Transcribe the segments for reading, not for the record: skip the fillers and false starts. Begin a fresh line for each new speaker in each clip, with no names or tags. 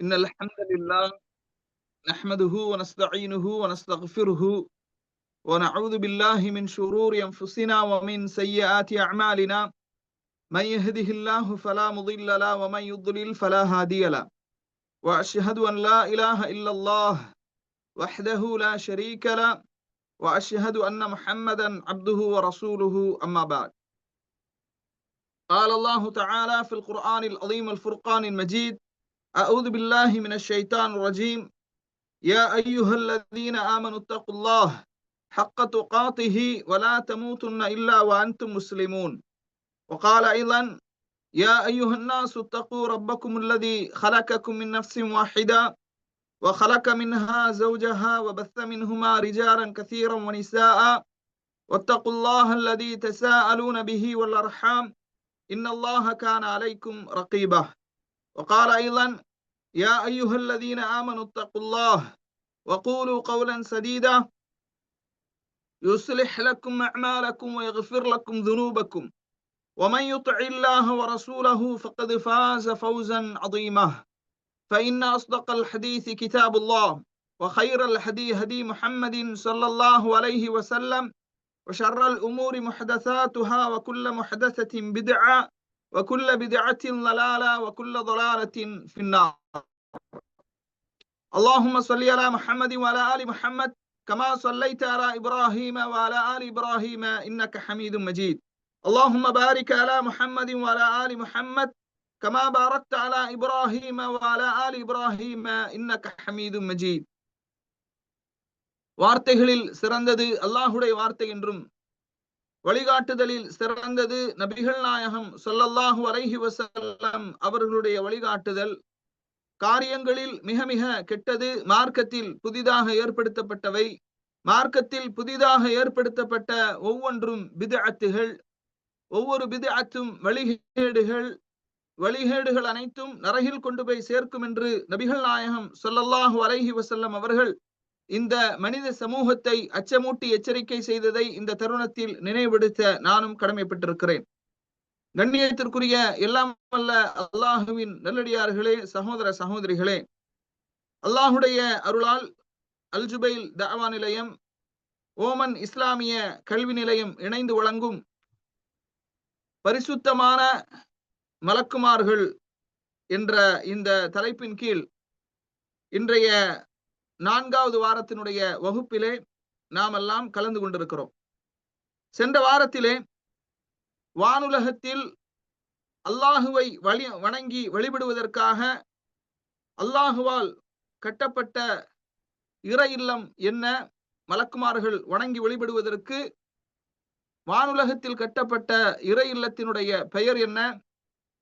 إن الحمد لله نحمده ونستعينه ونستغفره ونعوذ بالله من شرور أنفسنا ومن سيئات أعمالنا من يهده الله فلا مضل له ومن يضلل فلا هادي له وأشهد أن لا إله إلا الله وحده لا شريك له وأشهد أن محمدا عبده ورسوله أما بعد قال الله تعالى في القرآن العظيم الفرقان المجيد أعوذ بالله من الشيطان الرجيم يا أيها الذين آمنوا اتقوا الله حق تقاته ولا تموتن إلا وأنتم مسلمون وقال أيضا يا أيها الناس اتقوا ربكم الذي خلقكم من نفس واحدة وخلق منها زوجها وبث منهما رجالا كثيرا ونساء واتقوا الله الذي تساءلون به والأرحام إن الله كان عليكم رقيبا وقال أيضا يا أيها الذين آمنوا اتقوا الله وقولوا قولا سديدا يصلح لكم أعمالكم ويغفر لكم ذنوبكم ومن يطع الله ورسوله فقد فاز فوزا عظيما فإن أصدق الحديث كتاب الله وخير الهدي هدي محمد صلى الله عليه وسلم وشر الأمور محدثاتها وكل محدثة بدعة وكل بدعة ضلالة وكل ضلالة في النار اللهم صل على محمد وعلى آل محمد كما صليت على إبراهيم وعلى آل إبراهيم إنك حميد مجيد اللهم بارك على محمد وعلى آل محمد كما باركت على إبراهيم وعلى آل إبراهيم إنك حميد مجيد வார்த்தைகளில் சிறந்தது அல்லாஹ்வுடைய வார்த்தை என்றும் வழிகாட்டுதலில் சிறந்தது நபிகள் நாயகம் ஸல்லல்லாஹு அலைஹி வஸல்லம் அவர்களுடைய வழிகாட்டுதல் காரியங்களில் மிக மிக கெட்டது மார்க்கத்தில் புதிதாக ஏற்படுத்தப்பட்டவை மார்க்கத்தில் புதிதாக ஏற்படுத்தப்பட்ட ஒவ்வொன்றும் பித்அத்துகள் ஒவ்வொரு பித்அத்தும் வழிகேடுகள் அனைத்தும் நரகில் கொண்டு போய் சேர்க்கும் என்று நபிகள் நாயகம் ஸல்லல்லாஹு அலைஹி வஸல்லம் அவர்கள் இந்த மனித சமூகத்தை அச்சமூட்டி எச்சரிக்கை செய்ததை இந்த தருணத்தில் நினைவுபடுத்த நானும் கடமைப்பட்டிருக்கிறேன். கண்ணியத்திற்குரிய எல்லாம் வல்ல அல்லாஹுவின் நல்லடியார்களே, சகோதர சகோதரிகளே, அல்லாஹுடைய அருளால் அல் ஜுபைல் தஅவா நிலையம், ஓமன் இஸ்லாமிய கல்வி நிலையம் இணைந்து வழங்கும் பரிசுத்தமான மலக்குமார்கள் என்ற இந்த தலைப்பின் கீழ் இன்றைய 4வது வாரத்தினுடைய வகுப்பிலே நாம் எல்லாம் கலந்து கொண்டிருக்கிறோம். சென்ற வாரத்திலே வானுலகத்தில் அல்லாஹுவை வணங்கி வழிபடுவதற்காக அல்லாஹுவால் கட்டப்பட்ட இறை இல்லம் என்ன, மலக்குமார்கள் வணங்கி வழிபடுவதற்கு வானுலகத்தில் கட்டப்பட்ட இறை இல்லத்தினுடைய பெயர் என்ன,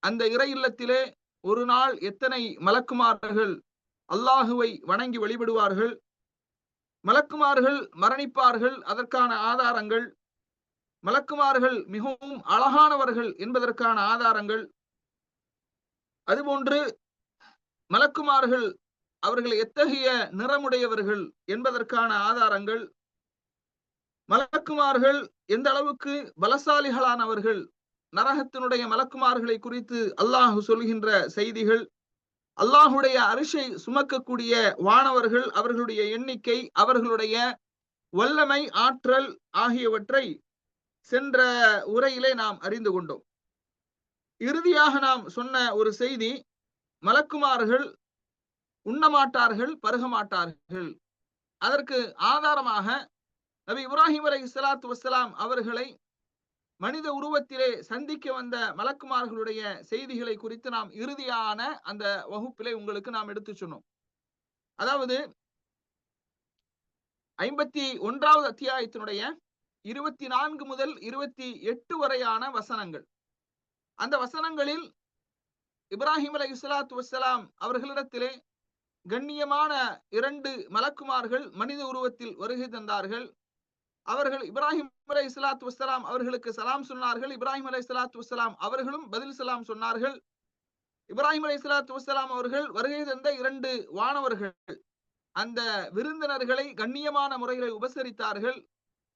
அந்த இறை இல்லத்திலே ஒரு நாள் எத்தனை மலக்குமார்கள் அல்லாஹுவை வணங்கி வழிபடுவார்கள், மலக்குமார்கள் மரணிப்பார்கள், அதற்கான ஆதாரங்கள், மலக்குமார்கள் மிகவும் அழகானவர்கள் என்பதற்கான ஆதாரங்கள், அதுபோன்று மலக்குமார்கள் அவர்கள் எத்தகைய நிறமுடையவர்கள் என்பதற்கான ஆதாரங்கள், மலக்குமார்கள் எந்த அளவுக்கு பலசாலிகளானவர்கள், நரகத்தினுடைய மலக்குமார்களை குறித்து அல்லாஹ் சொல்கின்ற செய்திகள், அல்லாஹுடைய அரிசை சுமக்கக்கூடிய வானவர்கள், அவர்களுடைய எண்ணிக்கை, அவர்களுடைய வல்லமை, ஆற்றல் ஆகியவற்றை சென்ற உரையிலே நாம் அறிந்து கொண்டோம். இறுதியாக நாம் சொன்ன ஒரு செய்தி, மலக்குமார்கள் உண்ணமாட்டார்கள், பருகமாட்டார்கள். அதற்கு ஆதாரமாக நபி இப்ராஹிம் அலைஹிஸ்ஸலாத்து வஸ்ஸலாம் அவர்களை மனித உருவத்திலே சந்திக்க வந்த மலக்குமார்களுடைய செய்திகளை குறித்து நாம் இறுதியான அந்த வகுப்பிலே உங்களுக்கு நாம் எடுத்து சொன்னோம். அதாவது 51வது அத்தியாயத்தினுடைய 24 முதல் 28 வரையான வசனங்கள். அந்த வசனங்களில் இப்ராஹிம் அலைஹிஸ்ஸலாத்து வஸ்ஸலாம் அவர்களிடத்திலே கண்ணியமான 2 மலக்குமார்கள் மனித உருவத்தில் வருகை தந்தார்கள். அவர்கள் இப்ராஹிம் அலைஹிஸ்ஸலாத்து வஸ்ஸலாம் அவர்களுக்கு சலாம் சொன்னார்கள். இப்ராஹிம் அலைஹிஸ்ஸலாத்து வஸ்ஸலாம் அவர்களும் பதில் சலாம் சொன்னார்கள். இப்ராஹிம் அலைஹிஸ்ஸலாத்து வஸ்ஸலாம் அவர்கள் வருகை தந்த 2 வானவர்கள் அந்த விருந்தினர்களை கண்ணியமான முறையில் உபசரித்தார்கள்.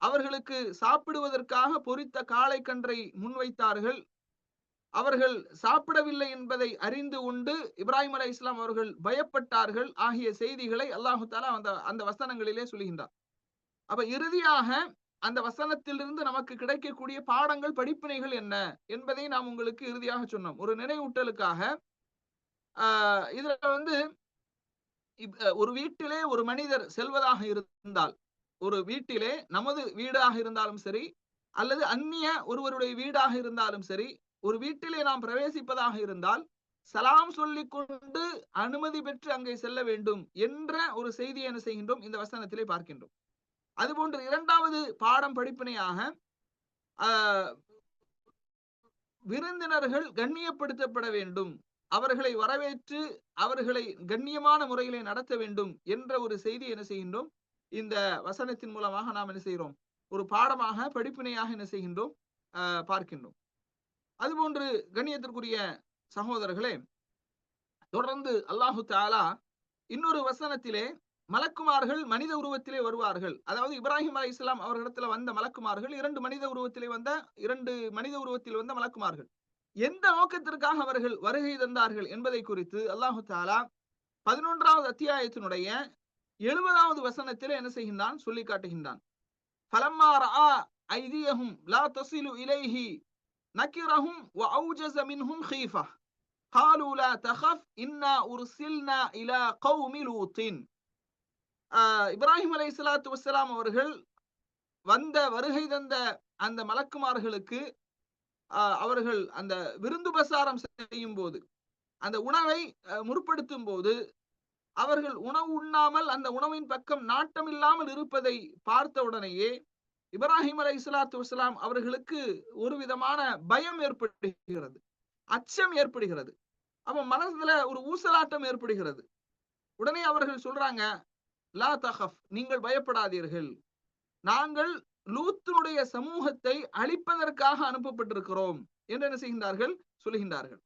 அவர்களுக்கு சாப்பிடுவதற்காக பொரித்த காளை கன்றை முன்வைத்தார்கள். அவர்கள் சாப்பிடவில்லை என்பதை அறிந்து கொண்டு இப்ராஹிம் அலைஹிஸ்ஸலாம் அவர்கள் பயப்பட்டார்கள் ஆகிய செய்திகளை அல்லாஹு தஆலா அந்த வசனங்களிலே சொல்கின்றார். அப்ப இறுதியாக அந்த வசனத்திலிருந்து நமக்கு கிடைக்கக்கூடிய பாடங்கள் படிப்பினைகள் என்ன என்பதை நாம் உங்களுக்கு இறுதியாக சொன்னோம். ஒரு நினைவூட்டலுக்காக இதுல வந்து ஒரு வீட்டிலே ஒரு மனிதர் செல்வதாக இருந்தால், ஒரு வீட்டிலே நமது வீடாக இருந்தாலும் சரி, அல்லது அந்நிய ஒருவருடைய வீடாக இருந்தாலும் சரி, ஒரு வீட்டிலே நாம் பிரவேசிப்பதாக இருந்தால் சலாம் சொல்லிக் கொண்டு அனுமதி பெற்று அங்கே செல்ல வேண்டும் என்ற ஒரு செய்தியை என்ன செய்கின்றோம் இந்த வசனத்திலே பார்க்கின்றோம். அதுபோன்று இரண்டாவது பாடம் படிப்பினையாக விருந்தினர்கள் கண்ணியப்படுத்தப்பட வேண்டும், அவர்களை வரவேற்று அவர்களை கண்ணியமான முறையிலே நடத்த வேண்டும் என்ற ஒரு செய்தி என்ன செய்கின்றோம் இந்த வசனத்தின் மூலமாக நாம் என்ன செய்கிறோம் ஒரு பாடமாக படிப்பினையாக என்ன செய்கின்றோம் பார்க்கின்றோம். அதுபோன்று கண்ணியத்திற்குரிய சகோதரர்களே, தொடர்ந்து அல்லாஹு தஆலா இன்னொரு வசனத்திலே மலக்குமார்கள் மனித உருவத்திலே வருவார்கள். அதாவது இப்ராஹிம் அலைஹிஸ்ஸலாம் அவர்களிடத்துல வந்த மலக்குமார்கள் இரண்டு மனித உருவத்தில் வந்த மலக்குமார்கள் எந்த நோக்கத்திற்காக அவர்கள் வருகை தந்தார்கள் என்பதை குறித்து அல்லாஹு தஆலா 11வது அத்தியாயத்தினுடைய 70வது வசனத்திலே என்ன செய்கின்றான் சொல்லி காட்டுகின்றான். ஃபலம்மா ரஆ ஐதியஹும் லா தஸிலு இலைஹி நக்கிரஹும் வஅௌஜஸ மின்ஹும் ஹீஃபா قالوا لا تخف إنا أرسلنا إلى قوم لوط. இப்ராஹிம் அலைஹிஸ்ஸலாத்து வஸ்ஸலாம் அவர்கள் வருகை தந்த அந்த மலக்குமார்களுக்கு அவர்கள் அந்த விருந்து பிரசாரம் செய்யும் போது, அந்த உணவை முற்படுத்தும் போது, அவர்கள் உணவு உண்ணாமல் அந்த உணவின் பக்கம் நாட்டம் இல்லாமல் இருப்பதை பார்த்த உடனேயே இப்ராஹிம் அலைஹிஸ்ஸலாத்து வஸ்ஸலாம் அவர்களுக்கு ஒரு விதமான பயம் ஏற்படுகிறது, அச்சம் ஏற்படுகிறது. அப்ப மனசுல ஒரு ஊசலாட்டம் ஏற்படுகிறது. உடனே அவர்கள் சொல்றாங்க, லா தஹஃப், நீங்கள் பயப்படாதீர்கள், நாங்கள் லூத்தினுடைய சமூகத்தை அழிப்பதற்காக அனுப்பப்பட்டிருக்கிறோம் என்று என்ன செய்கின்றார்கள் சொல்கின்றார்கள்.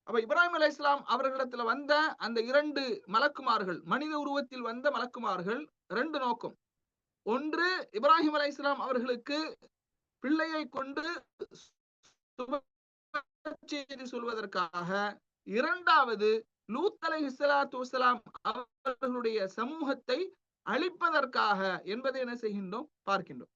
அப்ப இப்ராஹிம் அலைஹிஸ்ஸலாம் அவர்களிடத்துல வந்த அந்த இரண்டு மலக்குமார்கள், மனித உருவத்தில் வந்த மலக்குமார்கள், ரெண்டு நோக்கம். ஒன்று, இப்ராஹிம் அலைஹிஸ்ஸலாம் அவர்களுக்கு பிள்ளையை கொண்டு செய்தி சொல்வதற்காக. இரண்டாவது, லூத் அலைஹிஸ்ஸலாத்து வஸ்ஸலாம் அவர்களுடைய சமூகத்தை அழிப்பதற்காக என்பதை என்ன செய்கின்றோம் பார்க்கின்றோம்.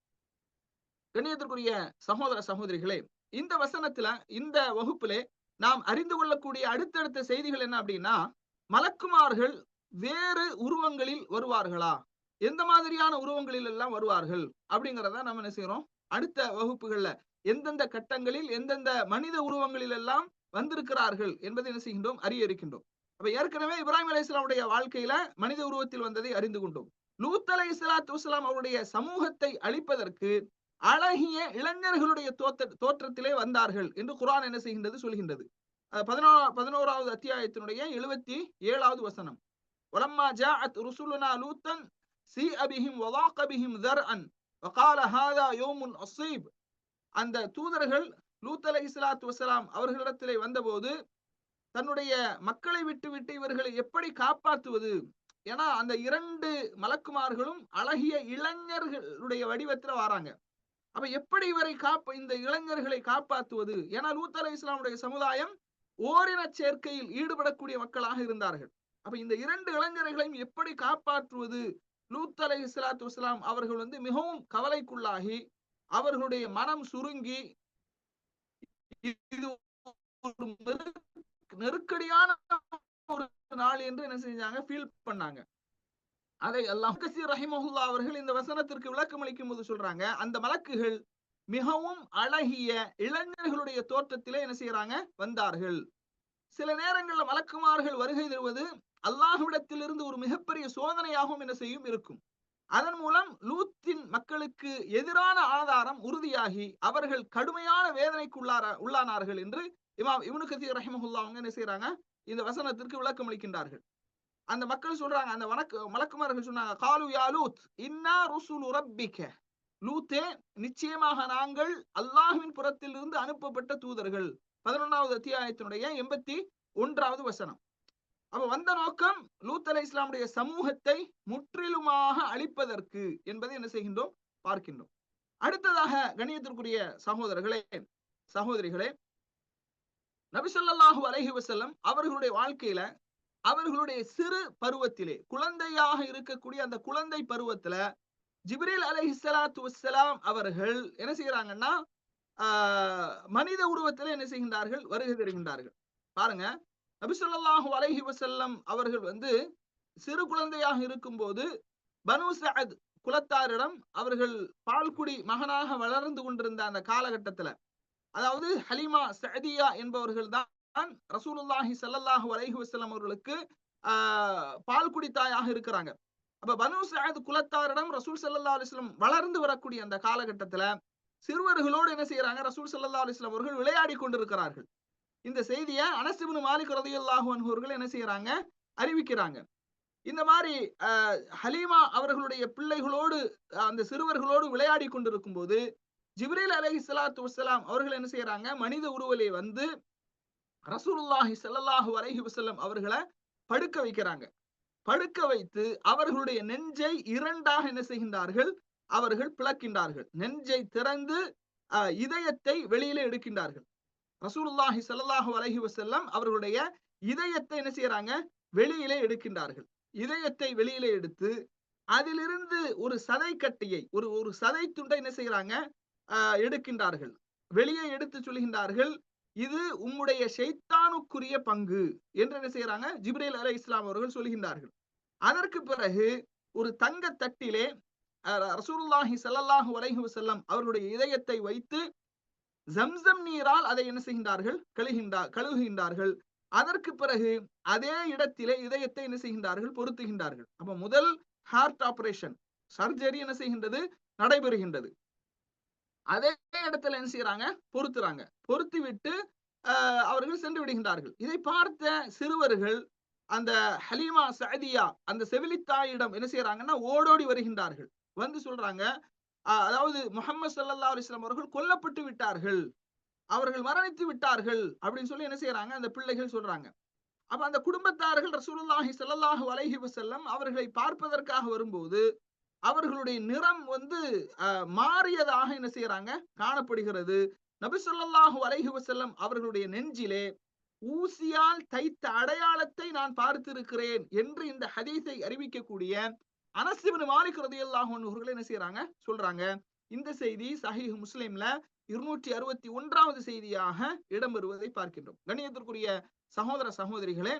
கண்ணியத்திற்குரிய சகோதர சகோதரிகளே, இந்த வசனத்துல இந்த வகுப்பிலே நாம் அறிந்து கொள்ளக்கூடிய அடுத்தடுத்த செய்திகள் என்ன அப்படின்னா, மலக்குமார்கள் வேறு உருவங்களில் வருவார்களா, எந்த மாதிரியான உருவங்களில் எல்லாம் வருவார்கள் அப்படிங்கிறத நம்ம என்ன செய்யறோம் அடுத்த வகுப்புகள்ல எந்தெந்த கட்டங்களில் எந்தெந்த மனித உருவங்களில் எல்லாம் வந்திருக்கிறார்கள் என்பதை என்ன செய்கின்றோம் அறிய இருக்கின்றோம். அப்ப ஏற்கனவே இப்ராஹிம் அலைஹிஸ்ஸலாமுடைய வாழ்க்கையில மனித உருவத்தில் வந்ததை அறிந்து கொண்டோம். லூத் அலைஹிஸ்ஸலாத்து வஸ்ஸலாம் அவருடைய சமூகத்தை அழிப்பதற்கு அழகிய இளைஞர்களுடைய தோற்றத்திலே வந்தார்கள் என்று குர்ஆன் என்ன செய்கின்றது சொல்கின்றது. 11வது அத்தியாயத்தினுடைய 77வது வசனம். வலம்மா ஜாஅத் ருசுலுனா லூத்தன் சீஅ பிஹிம் வலாக பிஹிம் ذرعا وقال هذا يوم عصيب. அந்த தூதர்கள் லூத் அலைஹிஸ்ஸலாத்து வஸ்ஸலாம் அவர்களிடத்திலே வந்தபோது தன்னுடைய மக்களை விட்டு இவர்களை எப்படி காப்பாற்றுவது, ஏன்னா அந்த இரண்டு மலக்குமார்களும் அழகிய இளைஞர்களுடைய வடிவத்துல வராங்க. அப்ப எப்படி இந்த இளைஞர்களை காப்பாற்றுவது, ஏன்னா லூத் அலைஹிஸ்ஸலாமுடைய சமுதாயம் ஓரின சேர்க்கையில் ஈடுபடக்கூடிய மக்களாக இருந்தார்கள். அப்ப இந்த இரண்டு இளைஞர்களையும் எப்படி காப்பாற்றுவது, லூத் அலைஹிஸ்ஸலாத்து வஸ்ஸலாம் அவர்கள் மிகவும் கவலைக்குள்ளாகி அவர்களுடைய மனம் சுருங்கி இது ஒரு நெருக்கடியான ஒரு நாள் என்று என்ன செஞ்சாங்க ஃபீல் பண்ணாங்க. அதை அல்லாஹ் கஸீர் ரஹிமஹுல்லா அவர்கள் இந்த வசனத்திற்கு விளக்கம் அளிக்கும் போது சொல்றாங்க, அந்த மலக்குகள் மிகவும் அழகிய இளைஞர்களுடைய தோற்றத்திலே என்ன செய்யறாங்க வந்தார்கள். சில நேரங்கள்ல மலக்குமார்கள் வருகை தருவது அல்லாஹ்விடத்திலிருந்து ஒரு மிகப்பெரிய சோதனையாகவும் என்ன செய்யும் இருக்கும். அதன் மூலம் லூத்தின் மக்களுக்கு எதிரான ஆதாரம் உறுதியாகி அவர்கள் கடுமையான வேதனைக்கு உள்ளானார்கள் என்று இமாம் இப்னு கதீர் ரஹிமஹுல்லாஹ் அவங்க என்ன செய்யறாங்க இந்த வசனத்திற்கு விளக்கம் அளிக்கின்றார்கள். அந்த மக்கள் சொல்றாங்க, அந்த மலக்குமார்கள் சொன்னாங்க, காலு யா லூத் இன்னா ருசுலு ரப்பிக, லூத்தே நிச்சயமாக நாங்கள் அல்லாஹ்வின் புறத்தில் இருந்து அனுப்பப்பட்ட தூதர்கள். 11வது அத்தியாயத்தினுடைய 81வது வசனம். அப்ப வந்த நோக்கம் லூத் அலைஹிஸ்ஸலாமுடைய சமூகத்தை முற்றிலுமாக அழிப்பதற்கு என்பதை என்ன செய்கின்றோம் பார்க்கின்றோம். அடுத்ததாக கண்ணியத்திற்குரிய சகோதரர்களே சகோதரிகளே, நபி ஸல்லல்லாஹு அலைஹி வஸல்லம் அவர்களுடைய வாழ்க்கையில அவர்களுடைய சிறு பருவத்திலே குழந்தையாக இருக்கக்கூடிய அந்த குழந்தை பருவத்துல ஜிப்ரீல் அலைஹிஸ்ஸலாத்து வஸ்ஸலாம் அவர்கள் என்ன செய்யறாங்கன்னா மனித உருவத்தில் என்ன செய்கின்றார்கள், வருகை தருகின்றார்கள். பாருங்க, நபி ஸல்லல்லாஹு அலைஹி வஸல்லம் அவர்கள் வந்து சிறு குழந்தையாக இருக்கும்போது பனு சஅத் குலத்தாரிடம் அவர்கள் பால்குடி மகனாக வளர்ந்து கொண்டிருந்த அந்த காலகட்டத்துல, அதாவது ஹலீமா சஅதியா என்பவர்கள் தான் ரசூலுல்லாஹி ஸல்லல்லாஹு அலைஹி வஸல்லம் அவர்களுக்கு பால்குடி தாயாக இருக்கிறாங்க. அப்ப பனு சஅத் குலத்தாரிடம் ரசூல் ஸல்லல்லாஹு அலைஹி வஸல்லம் வளர்ந்து வரக்கூடிய அந்த காலகட்டத்துல சிறுவர்களோடு என்ன செய்யறாங்க, ரசூல் ஸல்லல்லாஹு அலைஹி வஸல்லம் அவர்கள் விளையாடி கொண்டிருக்கிறார்கள். இந்த செய்தியை அனஸ் இப்னு மாலிக் ரலியல்லாஹு அன்ஹு அவர்கள் என்ன செய்யறாங்க, அறிவிக்கிறாங்க. இந்த மாதிரி ஹலீமா அவர்களுடைய பிள்ளைகளோடு அந்த சிறுவர்களோடு விளையாடி கொண்டிருக்கும் போது ஜிப்ரீல் அலைஹிஸ்ஸலாத்து வஸ்ஸலாம் அவர்கள் என்ன செய்யறாங்க, மனித உருவிலே வந்து ரசூலுல்லாஹி ஸல்லல்லாஹு அலைஹி வஸல்லம் அவர்களை படுக்க வைக்கிறாங்க. படுக்க வைத்து அவர்களுடைய நெஞ்சை இரண்டாக என்ன செய்கின்றார்கள், அவர்கள் பிளக்கின்றார்கள். நெஞ்சை திறந்து இதயத்தை வெளியிலே எடுக்கின்றார்கள். ரசூலுல்லாஹி ஸல்லல்லாஹு அலைஹி வஸல்லம் அவர்களுடைய இதயத்தை என்ன செய்யறாங்க, வெளியிலே எடுக்கின்றார்கள். இதயத்தை வெளியிலே எடுத்து அதிலிருந்து ஒரு சதை கட்டியை ஒரு சதை துண்டை என்ன செய்யறாங்க, எடுக்கின்றார்கள். வெளியே எடுத்து சொல்கின்றார்கள், இது உம்முடைய ஷைத்தானுக்குரிய பங்கு என்று என்ன செய்யறாங்க, ஜிப்ரீல் அலைஹிஸ்ஸலாம் அவர்கள் சொல்கின்றார்கள். அதற்கு பிறகு ஒரு தங்க தட்டிலே ரசூலுல்லாஹி ஸல்லல்லாஹு அலைஹி வஸல்லம் அவர்களுடைய இதயத்தை வைத்து ஜம்சம் நீரால் அதை என்ன செய்கின்றார்கள், கழுகுகின்றார்கள். அதற்கு பிறகு அதே இடத்திலே இதயத்தை என்ன செய்கின்றார்கள், பொருத்துகின்றார்கள். அப்ப முதல் ஹார்ட் ஆபரேஷன் சர்ஜரி என்ன செய்கின்றது, நடைபெறுகின்றது. அதே இடத்துல என்ன செய்யறாங்க, பொருத்துறாங்க. பொருத்தி விட்டு அவர்கள் சென்று விடுகின்றார்கள். இதை பார்த்த சிறுவர்கள் அந்த ஹலீமா சஅதியா அந்த செவிலித்தாயிடம் என்ன செய்யறாங்கன்னா ஓடோடி வருகின்றார்கள். வந்து சொல்றாங்க, அதாவது முஹம்மது ஸல்லல்லாஹு அலைஹி வஸல்லம் அவர்கள் கொல்லப்பட்டு விட்டார்கள், அவர்கள் மரணித்து விட்டார்கள் அப்படின்னு சொல்லி என்ன செய்யறாங்க, அந்த பிள்ளைகள் சொல்றாங்க. அப்ப அந்த குடும்பத்தார்கள் ரசூலுல்லாஹி ஸல்லல்லாஹு அலைஹி வஸல்லம் அவர்களை பார்ப்பதற்காக வரும்போது அவர்களுடைய நிறம் வந்து மாறியதாக என்ன செய்யறாங்க, காணப்படுகிறது. நபி ஸல்லல்லாஹு அலைஹி வஸல்லம் அவர்களுடைய நெஞ்சிலே ஊசியால் தைத்த அடையாளத்தை நான் பார்த்திருக்கிறேன் என்று இந்த ஹதீஸை அறிவிக்கக்கூடிய அனஸ் இப்னு மாலிக் ரலியல்லாஹு அன்ஹு அவர்கள் என்ன செய்யறாங்க, சொல்றாங்க. இந்த செய்தி சஹீஹ் முஸ்லிம்ல 261வது செய்தியாக இடம்பெறுவதை பார்க்கின்றோம். கண்ணியத்திற்குரிய சகோதர சகோதரிகளே,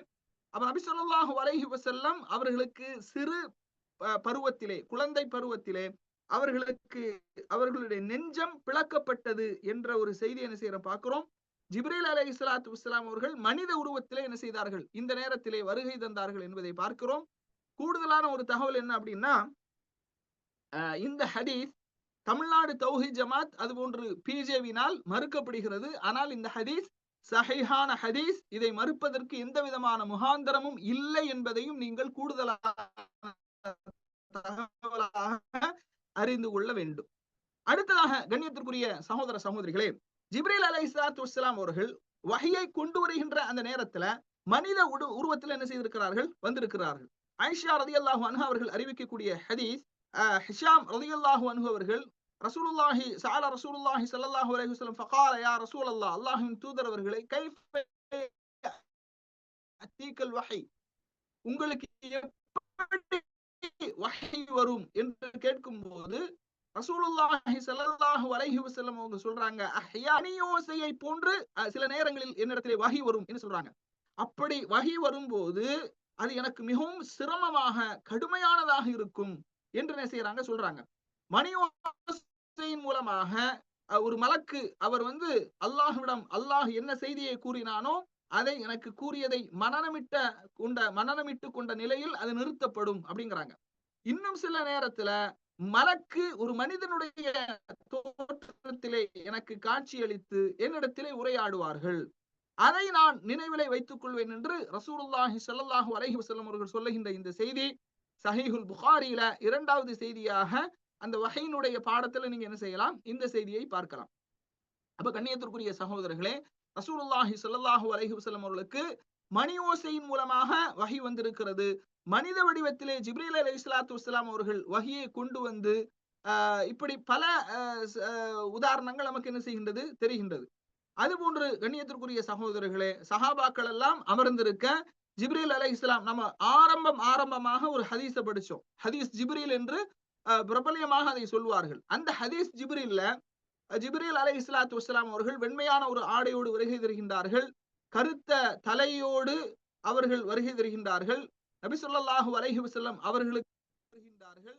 அப்ப நபி ஸல்லல்லாஹு அலைஹி வஸல்லம் அவர்களுக்கு சிறு பருவத்திலே, குழந்தை பருவத்திலே அவர்களுடைய நெஞ்சம் பிளக்கப்பட்டது என்ற ஒரு செய்தி என்ன செய்யற பார்க்கிறோம். ஜிப்ரீல் அலைஹிஸ்ஸலாத்து வஸ்ஸலாம் அவர்கள் மனித உருவத்திலே என்ன செய்தார்கள், இந்த நேரத்திலே வருகை தந்தார்கள் என்பதை பார்க்கிறோம். கூடுதலான ஒரு தகவல் என்ன அப்படின்னா, இந்த ஹதீஸ் தமிழ்நாடு தௌஹீத் ஜமாத் அதுபோன்று பிஜேவினால் மறுக்கப்படுகிறது. ஆனால் இந்த ஹதீஸ் சஹீஹான ஹதீஸ், இதை மறுப்பதற்கு எந்த விதமான முகாந்தரமும் இல்லை என்பதையும் நீங்கள் கூடுதலாக அறிந்து கொள்ள வேண்டும். அடுத்ததாக கண்ணியத்திற்குரிய சகோதர சகோதரிகளே, ஜிப்ரீல் அலைஹிஸ்ஸலாத்து வஸ்ஸலாம் அவர்கள் வஹியை கொண்டு வருகின்ற அந்த நேரத்துல மனித உருவத்தில் என்ன செய்திருக்கிறார்கள், வந்திருக்கிறார்கள். ஆயிஷா ரலியல்லாஹு அன்ஹா அவர்கள் அறிவிக்கக்கூடிய ஹதீஸ், ஹிஷாம் ரலியல்லாஹு அன்ஹு அவர்கள் ரசூலுல்லாஹி ஸல்லல்லாஹு அலைஹி வஸல்லம் ஃபகால யா ரசூலல்லாஹ், அல்லாஹ்வின் தூதர் அவர்களே, கைஃப அத்தீகல் வஹி, உங்களுக்கு எப்படி வஹி வரும் என்று கேட்கும்போது ரசூலுல்லாஹி ஸல்லல்லாஹு அலைஹி வஸல்லம் அவங்க சொல்றாங்க, அஹ்யானியோசையை போன்று சில நேரங்களில் என்னிடத்திலே வஹி வரும் என்று சொல்றாங்க. அப்படி வஹி வரும்போது அது எனக்கு மிகவும் சிரமமாக கடுமையானதாக இருக்கும் என்று என்ன செய்யறாங்க, சொல்றாங்க. மணியோசையின் மூலமாக ஒரு மலக்கு அவர் வந்து அல்லாஹ்விடம் அல்லாஹ் என்ன செய்தியை கூறினானோ அதை எனக்கு கூறியதை மனநமிட்டு கொண்ட நிலையில் அது நிறுத்தப்படும் அப்படிங்கிறாங்க. இன்னும் சில நேரத்துல மலக்கு ஒரு மனிதனுடைய தோற்றத்திலே எனக்கு காட்சியளித்து என்னிடத்திலே உரையாடுவார்கள், அதை நான் நினைவிலே வைத்துக் கொள்வேன் என்று ரசூலுல்லாஹி ஸல்லல்லாஹு அலைஹி வஸல்லம் அவர்கள் சொல்லுகின்ற இந்த செய்தி சஹீஹுல் புகாரியில 2வது செய்தியாக அந்த வஹீனுடைய பாடத்துல நீங்க என்ன செய்யலாம், இந்த செய்தியை பார்க்கலாம். அப்ப கண்ணியத்திற்குரிய சகோதரர்களே, ரசூலுல்லாஹி ஸல்லல்லாஹு அலைஹி வஸல்லம் அவர்களுக்கு மணி ஓசையின் மூலமாக வஹி வந்திருக்கிறது. மனித வடிவத்திலே ஜிப்ரீல் அலைஹிஸ்ஸலாத்து வஸ்ஸலாம் அவர்கள் வஹியை கொண்டு வந்து இப்படி பல உதாரணங்கள் நமக்கு என்ன செய்கின்றது, தெரிகின்றது. அதுபோன்று கண்ணியத்திற்குரிய சகோதரர்களே, சஹாபாக்கள் எல்லாம் அமர்ந்திருக்க ஜிப்ரீல் அலைஹிஸ்ஸலாம், நம்ம ஆரம்பமாக ஒரு ஹதீஸ படிச்சோம். ஹதீஸ் ஜிப்ரீல் என்று பிரபல்யமாக அதை சொல்வார்கள். அந்த ஹதீஸ் ஜிப்ரீல்ல ஜிப்ரீல் அலைஹிஸ்ஸலாத்து வஸ்ஸலாம் அவர்கள் வெண்மையான ஒரு ஆடையோடு வருகை தருகின்றார்கள். கருத்த தலையோடு அவர்கள் வருகை தருகின்றார்கள். நபி ஸல்லல்லாஹு அலைஹி வஸல்லம் அவர்களுக்கு வருகின்றார்கள்.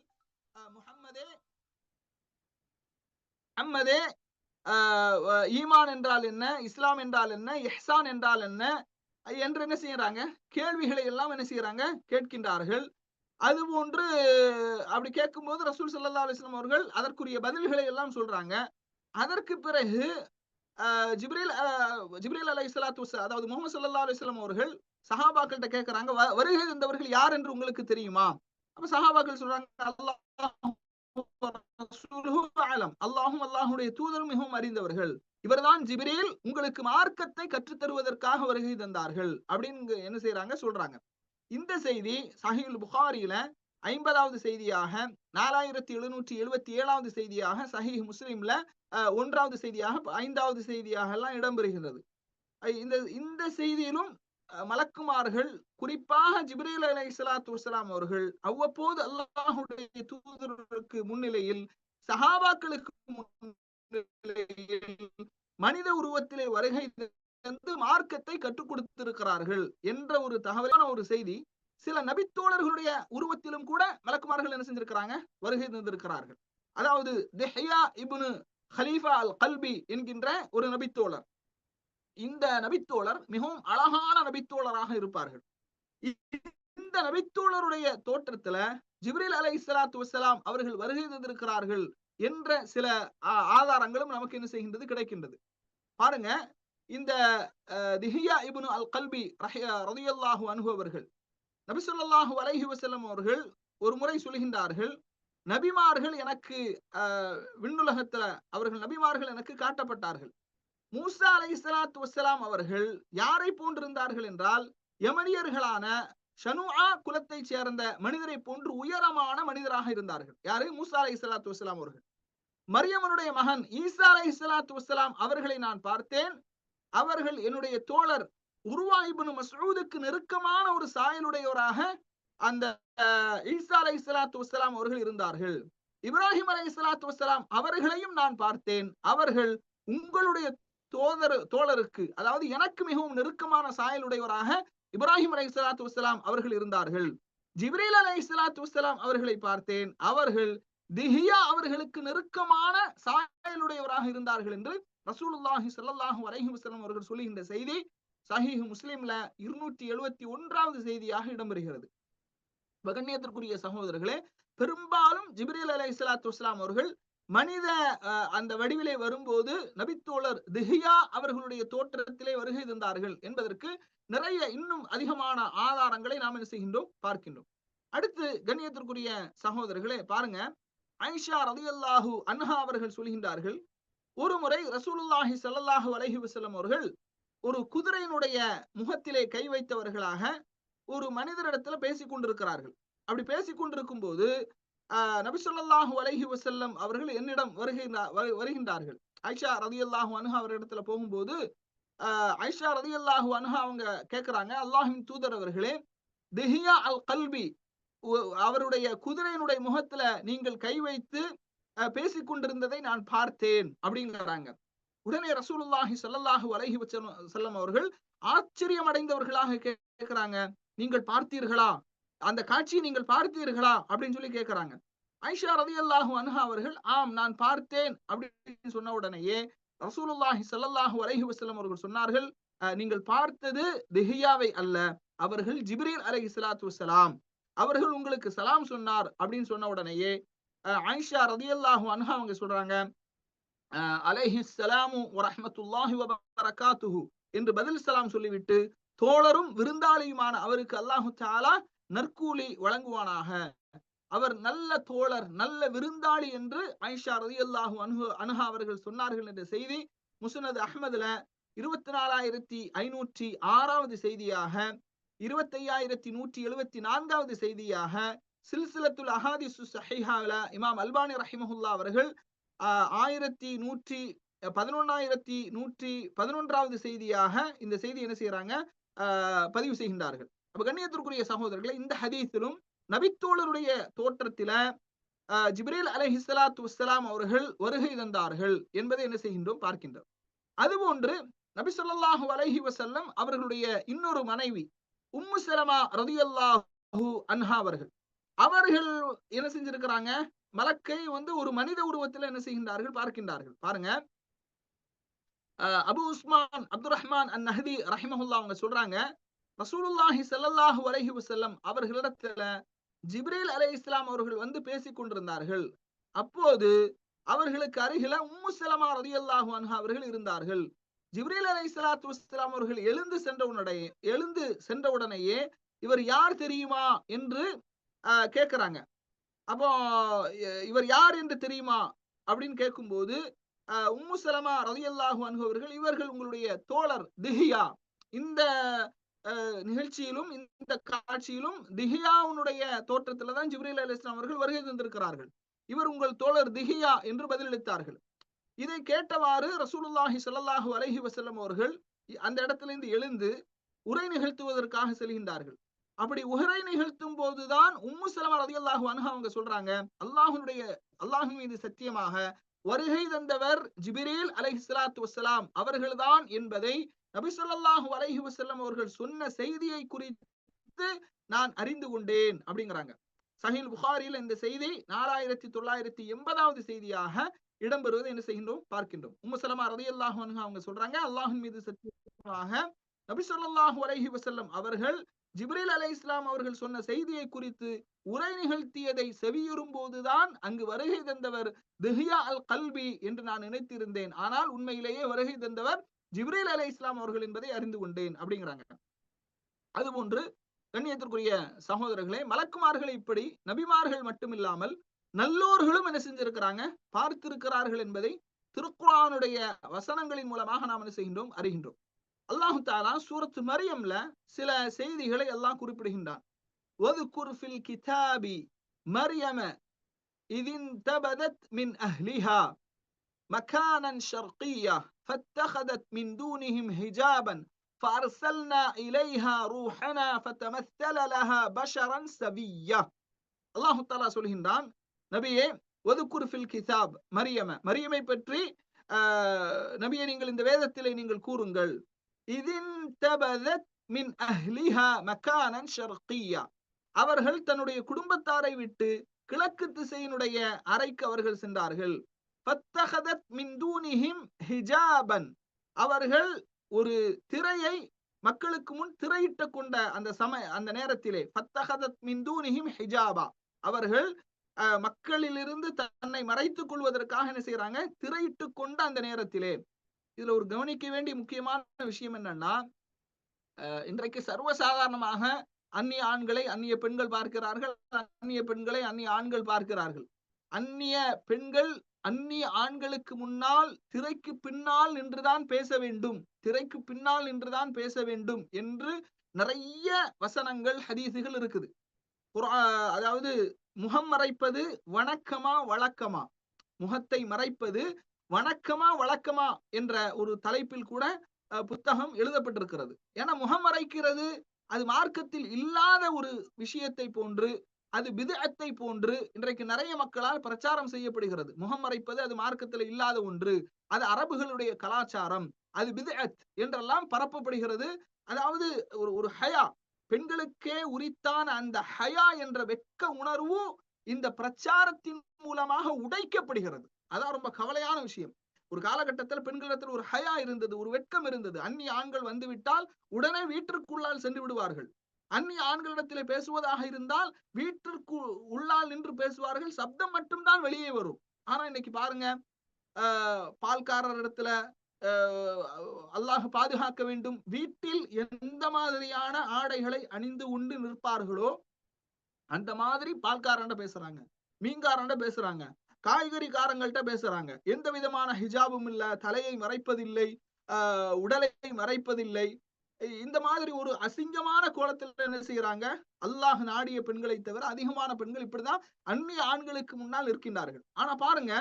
முஹம்மதே முஹம்மதே ஈமான் என்றால் என்ன, இஸ்லாம் என்றால் என்ன, இஹ்சான் என்றால் என்ன என்று என்ன செய்யறாங்க, கேள்விகளை எல்லாம் என்ன செய்யறாங்க, கேட்கின்றார்கள். அதுபோன்று அப்படி கேட்கும்போது ரசூல் ஸல்லல்லாஹு அலைஹி வஸல்லம் அவர்கள் அதற்குரிய பதில்களை எல்லாம் சொல்றாங்க. அதற்கு பிறகு ஜிப்ரீல் அலைஹிஸ்ஸலாத்து வஸ்ஸலாம், அதாவது முஹம்மது ஸல்லல்லாஹு அலைஹி வஸல்லம் அவர்கள் சஹாபாக்கள்கிட்ட கேட்கறாங்க, வருகை தந்தவர்கள் யார் என்று உங்களுக்கு தெரியுமா? அப்ப சஹாபாக்கள் சொல்றாங்க, அல்லாஹும் அல்லாஹுடைய தூதரும் மிகவும் அறிந்தவர்கள். இவர்தான் ஜிப்ரீல், உங்களுக்கு மார்க்கத்தை கற்றுத் தருவதற்காக வருகை தந்தார்கள் அப்படின்னு என்ன செய்யறாங்க, சொல்றாங்க. இந்த செய்தி சஹீஹுல் புகாரியில 50வது செய்தியாக, 4777வது செய்தியாக, சஹீஹ் முஸ்லிம்ல 1வது செய்தியாக, 5வது செய்தியாக எல்லாம் இடம்பெறுகிறது. இந்த செய்தியிலும் மலக்குமார்கள், குறிப்பாக ஜிப்ரீல் அலைஹிஸ்ஸலாத்து வஸ்ஸலாம் அவர்கள் அவ்வப்போது அல்லாஹ்வுடைய தூதருக்கு முன்னிலையில், சஹாபாக்களுக்கு முன்னிலையில் மனித உருவத்திலே வருகை தந்து மார்க்கத்தை கற்றுக் கொடுத்திருக்கிறார்கள் என்ற ஒரு தகவலான ஒரு செய்தி. சில நபித்தோழர்களுடைய உருவத்திலும் கூட மலக்குமார்கள் என்ன செஞ்சிருக்கிறாங்க, வருகை தந்திருக்கிறார்கள். அதாவது திஹ்யா இப்னு ஹலீஃபா அல் கல்பி என்கின்ற ஒரு நபித்தோழர். இந்த நபித்தோழர் மிகவும் அழகான நபித்தோழராக இருப்பார்கள். இந்த நபித்தோழருடைய தோற்றத்துல ஜிப்ரீல் அலைஹிஸ்ஸலாத்து வஸ்ஸலாம் அவர்கள் வருகை தந்திருக்கிறார்கள் என்ற சில ஆதாரங்களும் நமக்கு என்ன செய்கின்றது, கிடைக்கின்றது. பாருங்க, இந்த திஹ்யா இப்னு அல் கல்பி ரலியல்லாஹு அன்ஹு அவர்கள், நபி ஸல்லல்லாஹு அலைஹி வஸல்லம் அவர்கள் ஒரு முறை சொல்கின்றார்கள், நபிமார்கள் எனக்கு விண்ணுலகத்துல அவர்கள் நபிமார்கள் எனக்கு காட்டப்பட்டார்கள். மூசா அலைஹிஸ்ஸலாத்து வஸ்ஸலாம் அவர்கள் யாரை போன்றிருந்தார்கள் என்றால், யமனியர்களான ஷனுஆ குலத்தை சேர்ந்த மனிதரை போன்று உயரமான மனிதராக இருந்தார்கள். யாரு? மூசா அலைஹிஸ்ஸலாத்து வஸ்ஸலாம் அவர்கள். மரியமனுடைய மகன் ஈசா அலைஹிஸ்ஸலாத்து வஸ்ஸலாம் அவர்களை நான் பார்த்தேன். அவர்கள் என்னுடைய தோழர் உர்வா இப்னு மஸ்ஊதுக்கு நெருக்கமான ஒரு சாயலுடையவராக அந்த ஈசா அலைஹிஸ்ஸலாத்து வஸ்ஸலாம் அவர்கள் இருந்தார்கள். இப்ராஹிம் அலைஹிஸ்ஸலாத்து வஸ்ஸலாம் அவர்களையும் நான் பார்த்தேன். அவர்கள் உங்களுடைய தோழருக்கு, அதாவது எனக்கு மிகவும் நெருக்கமான சாயலுடையவராக இப்ராஹிம் அலைஹிஸ்ஸலாத்து வஸ்ஸலாம் அவர்கள் இருந்தார்கள். ஜிப்ரீல் அலைஹிஸ்ஸலாத்து வஸ்ஸலாம் அவர்களை பார்த்தேன். அவர்கள் திஹ்யா அவர்களுக்கு நெருக்கமான சாயலுடையவராக இருந்தார்கள் என்று ரசூலுல்லாஹி ஸல்லல்லாஹு அலைஹி வஸல்லம் அவர்கள் சொல்லுகின்ற செய்தி சஹீஹ் முஸ்லிம்ல 271வது செய்தியாக இடம்பெறுகிறது. கண்ணியத்திற்குரிய சகோதரர்களே, பெரும்பாலும் ஜிப்ரீல் அலைஹிஸ்ஸலாத்து வஸ்ஸலாம் அவர்கள் மனித அந்த வடிவிலே வரும்போது நபித்தோழர் திஹ்யா அவர்களுடைய தோற்றத்திலே வருகை தந்தார்கள் என்பதற்கு நிறைய இன்னும் அதிகமான ஆதாரங்களை நாம் என்ன செய்கின்றோம், பார்க்கின்றோம். அடுத்து கண்ணியத்திற்குரிய சகோதரர்களே, பாருங்க, ஆயிஷா ரலியல்லாஹு அன்ஹா அவர்கள் சொல்கின்றார்கள், ஒரு முறை ரசூலுல்லாஹி ஸல்லல்லாஹு அலைஹி வஸல்லம் அவர்கள் ஒரு குதிரையினுடைய முகத்திலே கை வைத்தவர்களாக ஒரு மனிதரிடத்துல பேசிக் கொண்டிருக்கிறார்கள். அப்படி பேசிக் கொண்டிருக்கும் போது நபி ஸல்லல்லாஹு அலைஹி வஸல்லம் அவர்கள் என்னிடம் வருகின்றார்கள். ஆயிஷா ரலியல்லாஹு அன்ஹா அவரிடத்துல போகும்போது ஆயிஷா ரலியல்லாஹு அன்ஹா அவங்க கேட்கிறாங்க, அல்லாஹ்வின் தூதர் அவர்களே, திஹ்யா அல் கல்பி அவருடைய குதிரையினுடைய முகத்துல நீங்கள் கை வைத்து பேசிக் கொண்டிருந்ததை நான் பார்த்தேன் அப்படிங்கிறாங்க. உடனே ரசூலுல்லாஹி ஸல்லல்லாஹு அலைஹி வஸல்லம் அவர்கள் ஆச்சரியம் அடைந்தவர்களாக கேட்கிறாங்க, நீங்கள் பார்த்தீர்களா, அந்த காட்சியை நீங்கள் பார்த்தீர்களா அப்படின்னு சொல்லி கேட்கிறாங்க. ஆயிஷா ரலியல்லாஹு அன்ஹா அவர்கள் ஆம் நான் பார்த்தேன் அப்படின்னு சொன்ன உடனேயே ரசூலுல்லாஹி ஸல்லல்லாஹு அலைஹி வஸல்லம் அவர்கள் சொன்னார்கள், நீங்கள் பார்த்தது திஹ்யாவை அல்ல, அவர்கள் ஜிப்ரீல் அலைஹிஸ்ஸலாத்து வஸ்ஸலாம், அவர்கள் உங்களுக்கு சலாம் சொன்னார் அப்படின்னு சொன்ன உடனேயே ஆயிஷா ரலியல்லாஹு அன்ஹா அவங்க சொல்றாங்க, அலைஹிஸ்ஸலாமு வரஹ்மத்துல்லாஹி வபரகாத்துஹு என்று பதில் சலாம் சொல்லிவிட்டு, தோழரும் விருந்தாளியுமான அவருக்கு அல்லாஹு தஆலா நற்கூலி வழங்குவானாக, அவர் நல்ல தோழர், நல்ல விருந்தாளி என்று ஆயிஷா ரலியல்லாஹு அன்ஹா அவர்கள் சொன்னார்கள் என்ற செய்தி முஸ்னத் அஹ்மதுல 24506வது செய்தியாக, 25174வது செய்தியாக, சில்சிலத்துல் அஹாதிஸ் ஸஹீஹால இமாம் அல்பானி ரஹிமஹுல்லாஹ் அவர்கள் 1100 1111வது செய்தியாக இந்த செய்தி என்ன செய்யறாங்க, பதிவு செய்கின்றார்கள். அப்ப கண்ணியத்திற்குரிய சகோதரர்களை, இந்த ஹதீஸிலும் நபித்தோழருடைய தோற்றத்தில ஜிப்ரீல் அலைஹிஸ்ஸலாத்து வஸ்ஸலாம் அவர்கள் வருகை தந்தார்கள் என்பதை என்ன செய்கின்றோம், பார்க்கின்றோம். அதுபோன்று நபி ஸல்லல்லாஹு அலைஹி வஸல்லம் அவர்களுடைய இன்னொரு மனைவி உம்மு சலமா ரலியல்லாஹு அன்ஹா அவர்கள் என்ன செஞ்சிருக்கிறாங்க, மலக்கை ஒரு மனித உருவத்தில் என்ன செய்கின்றார்கள், பார்க்கின்றார்கள். பாருங்க, அபு உஸ்மான் அப்துல் ரஹ்மான் அன் நஹ்தி ரஹிமஹுல்லா அவங்க சொல்றாங்க, ரசூலுல்லாஹி ஸல்லல்லாஹு அலைஹி வஸல்லம் அவர்களிடத்துல ஜிப்ரீல் அலைஹிஸ்ஸலாம் அவர்கள் பேசிக் கொண்டிருந்தார்கள். அப்போது அவர்களுக்கு அருகில உம்மு சலமா ரலியல்லாஹு அன்ஹா அவர்கள் இருந்தார்கள். ஜிப்ரீல் அலைஹிஸ்ஸலாத்து வஸ்ஸலாம் அவர்கள் எழுந்து சென்றவுடனேயே இவர் யார் தெரியுமா என்று கேட்கிறாங்க. அப்போ இவர் யார் என்று தெரியுமா அப்படின்னு கேட்கும்போது உம்மு சலமா ரலியல்லாஹு அன்ஹு அவர்கள், இவர்கள் உங்களுடைய தோழர் திஹியா. இந்த நிகழ்ச்சியிலும் இந்த காட்சியிலும் திஹியாவுடைய தோற்றத்துல தான் ஜிப்ரீல் அலைஹிஸ்ஸலாம் அவர்கள் வருகை தந்திருக்கிறார்கள். இவர் உங்கள் தோழர் திஹியா என்று பதிலளித்தார்கள். இதை கேட்டவாறு ரசூலுல்லாஹி ஸல்லல்லாஹு அலைஹி வஸல்லம் அவர்கள் அந்த இடத்திலிருந்து எழுந்து உரை நிகழ்த்துவதற்காக செல்கின்றார்கள். அப்படி உரை நிகழ்த்தும் போதுதான் உம்மு சலமா ரலியல்லாஹு அன்ஹா அவங்க சொல்றாங்க, அல்லாஹ்வின் மீது சத்தியமாக வருகை தந்தவர் ஜிப்ரீல் அலைஹிஸ்ஸலாத்து வஸ்ஸலாம் அவர்கள்தான் என்பதை நபி ஸல்லல்லாஹு அலைஹி வஸல்லம் அவர்கள் சொன்ன செய்தியை குறித்து நான் அறிந்து கொண்டேன் அப்படிங்கிறாங்க. சஹீல் புகாரியில் இந்த செய்தி 4980வது செய்தியாக இடம்பெறுவதை என்ன செய்கின்றோம், பார்க்கின்றோம். உம்மு சலமா ரலியல்லாஹு அன்ஹா அவங்க சொல்றாங்க, அல்லாஹ்வின் மீது சத்தியமாக நபி ஸல்லல்லாஹு அலைஹி வஸல்லம் அவர்கள் ஜிப்ரீல் அலைஹிஸ்ஸலாம் அவர்கள் சொன்ன செய்தியை குறித்து உரை நிகழ்த்தியதை செவியுறும் போதுதான் அங்கு வருகை தந்தவர் திஹ்யா அல் கல்பி என்று நான் நினைத்திருந்தேன். ஆனால் உண்மையிலேயே வருகை தந்தவர் ஜிப்ரீல் அலைஹிஸ்ஸலாம் அவர்கள் என்பதை அறிந்து கொண்டேன் அப்படிங்கிறாங்க. அதுபோன்று கண்ணியத்திற்குரிய சகோதரர்களே, மலக்குமார்களை இப்படி நபிமார்கள் மட்டுமில்லாமல் நல்லோர்களும் என்ன செஞ்சிருக்கிறாங்க, பார்த்திருக்கிறார்கள் என்பதை திருக்குர்ஆனுடைய வசனங்களின் மூலமாக நாம் என்ன செய்கின்றோம், அறிகின்றோம். அல்லாஹ் தஆலா சூரத் மரியம்ல சில செய்திகளை அல்லாஹ் குறிப்பிடுகின்றான். வذ்குர் ஃபில் கிதாபி மர்யம இதின் தபதத் மின் அஹ்லிஹா மகானன் ஷர்கிய்யா ஃபத்தகதத் மின் தூனிஹிம் ஹிஜாபன் فأرسلنا إليها روحنا فتمثل لها بشرا سويا. அல்லாஹ் தஆலா சொல்கின்றான், நபியே வذ்குர் ஃபில் கிதாப் மரியமை பற்றி நபியே நீங்கள் இந்த வேதத்திலே நீங்கள் கூறுங்கள். இதின் தபதத் மின் அஹ்லிஹா மகானன் ஷர்கிய்யா, அவர்கள் தன்னுடைய குடும்பத்தாரை விட்டு கிழக்கு திசையினுடைய அறைக்கு அவர்கள் சென்றார்கள். ஃபத்தகதத் மின் தூனிஹிம் ஹிஜாபன், அவர்கள் ஒரு திரையை மக்களுக்கு முன் திரையிட்டு கொண்ட அந்த நேரத்திலே ஃபத்தகதத் மின் தூனிஹிம் ஹிஜாபா, அவர்கள் மக்களிலிருந்து தன்னை மறைத்துக் கொள்வதற்காக என்ன செய்யறாங்க, திரையிட்டு கொண்ட அந்த நேரத்திலே. இதுல ஒரு கவனிக்க வேண்டிய முக்கியமான விஷயம் என்னன்னா, இன்றைக்கு சர்வசாதாரணமாக அந்நிய ஆண்களை அந்நிய பெண்கள் பார்க்கிறார்கள், அந்நிய பெண்களை அந்நிய ஆண்கள் பார்க்கிறார்கள். அந்நிய பெண்கள் அந்நிய ஆண்களுக்கு முன்னால் திரைக்கு பின்னால் நின்றுதான் பேச வேண்டும், திரைக்கு பின்னால் நின்றுதான் பேச வேண்டும் என்று நிறைய வசனங்கள் ஹதீசுகள் இருக்குது. அதாவது முகம் மறைப்பது வணக்கமா வழக்கமா, முகத்தை மறைப்பது வணக்கமா வழக்கமா என்ற ஒரு தலைப்பில் கூட புத்தகம் எழுதப்பட்டிருக்கிறது. ஏன்னா முகம் மறைக்கிறது அது மார்க்கத்தில் இல்லாத ஒரு விஷயத்தை போன்று, அது பித்அத்தை போன்று இன்றைக்கு நிறைய மக்களால் பிரச்சாரம் செய்யப்படுகிறது. முகம் மறைப்பது அது மார்க்கத்தில் இல்லாத ஒன்று, அது அரபுகளுடைய கலாச்சாரம், அது பித்அத் என்றெல்லாம் பரப்பப்படுகிறது. அதாவது ஒரு ஹயா, பெண்களுக்கே உரித்தான அந்த ஹயா என்ற வெட்க உணர்வு இந்த பிரச்சாரத்தின் மூலமாக உடைக்கப்படுகிறது. அதான் ரொம்ப கவலையான விஷயம். ஒரு காலகட்டத்தில் பெண்களிடத்தில் ஒரு ஹயா இருந்தது, ஒரு வெட்கம் இருந்தது. அந்நிய ஆண்கள் வந்துவிட்டால் உடனே வீட்டிற்குள்ளால் சென்று விடுவார்கள். அந்நிய ஆண்களிடத்திலே பேசுவதாக இருந்தால் வீட்டிற்கு உள்ளால் நின்று பேசுவார்கள், சப்தம் மட்டும்தான் வெளியே வரும். ஆனா இன்னைக்கு பாருங்க, பால்காரர் இடத்துல அல்லாஹ் பாதுகாக்க வேண்டும், வீட்டில் எந்த மாதிரியான ஆடைகளை அணிந்து கொண்டு நிற்பார்களோ அந்த மாதிரி பால்காரண்ட பேசுறாங்க, மீன்காரண்ட பேசுறாங்க, காய்கறிக்காரங்கள்ட்ட பேசுறாங்க. எந்த விதமான ஹிஜாபும் இல்ல, தலையை மறைப்பதில்லை, உடலை மறைப்பதில்லை. இந்த மாதிரி ஒரு அசிங்கமான கோலத்தில் என்ன செய்யறாங்க, அல்லாஹ் நாடிய பெண்களை தவிர அதிகமான பெண்கள் இப்படிதான் அந்நிய ஆண்களுக்கு முன்னால் இருக்கின்றார்கள். ஆனா பாருங்க,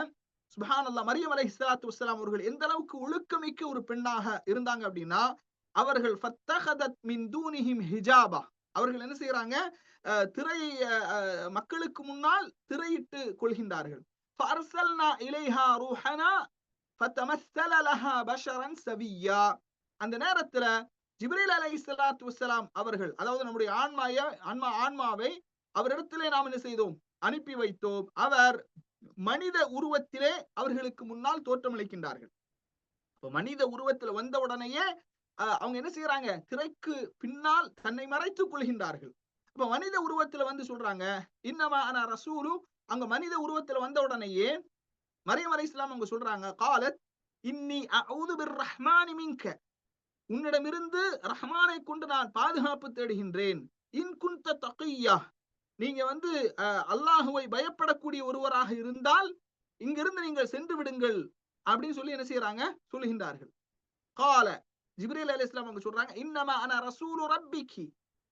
சுப்ஹானல்லாஹ், மரியம் அலைஹிஸ்ஸலாத்து வஸ்ஸலாம் அவர்கள் எந்த அளவுக்கு ஒழுக்கமிக்க ஒரு பெண்ணாக இருந்தாங்க அப்படின்னா, அவர்கள் ஃபத்தஹதத் மின் தூனிஹிம் ஹிஜாபா, அவர்கள் என்ன செய்யறாங்க, திரை மக்களுக்கு முன்னால் திரையிட்டு கொள்கின்றார்கள். ஃபஅர்சல்னா இலைஹா ரூஹனா ஃபதமஸ்ஸல லஹா பஷரன் சவிய்யா. அந்த நேரத்துல ஜிப்ரீல் அலைஹிஸ்ஸலாத்து வஸ்ஸலாம் அவர்கள், அதாவது நம்முடைய ஆன்மாவை அவரிடத்திலே நாம் என்ன செய்தோம், அனுப்பி வைத்தோம். அவர் மனித உருவத்திலே அவர்களுக்கு முன்னால் தோற்றமளிக்கின்றார்கள். மனித உருவத்தில் வந்த உடனேயே அவங்க என்ன செய்யறாங்க, திரைக்கு பின்னால் தன்னை மறைத்துக் கொள்கின்றார்கள். அப்ப மனித உருவத்துல வந்து சொல்றாங்க, இன்னமா அன ரசூலு. அங்க மனித உருவத்துல வந்த உடனேயே மரியம் அலைஹிஸ்ஸலாம் அவங்க சொல்றாங்க, காலத் இன்னி அஊது பிர்ரஹ்மானி மின்க, உன்னிடமிருந்து ரஹ்மானை கொண்டு நான் பாதுகாப்பு தேடுகின்றேன். இன் குன்த தகிய்யா, நீங்க வந்து அல்லாஹுவை பயப்படக்கூடிய ஒருவராக இருந்தால் இங்கிருந்து நீங்கள் சென்று விடுங்கள் அப்படின்னு சொல்லி என்ன செய்யறாங்க, சொல்லுகின்றார்கள். கால ஜிப்ரீல் அலைஹிஸ்ஸலாம் அவங்க சொல்றாங்க, இன்னமா அன ரசூலு ரப்பிகி,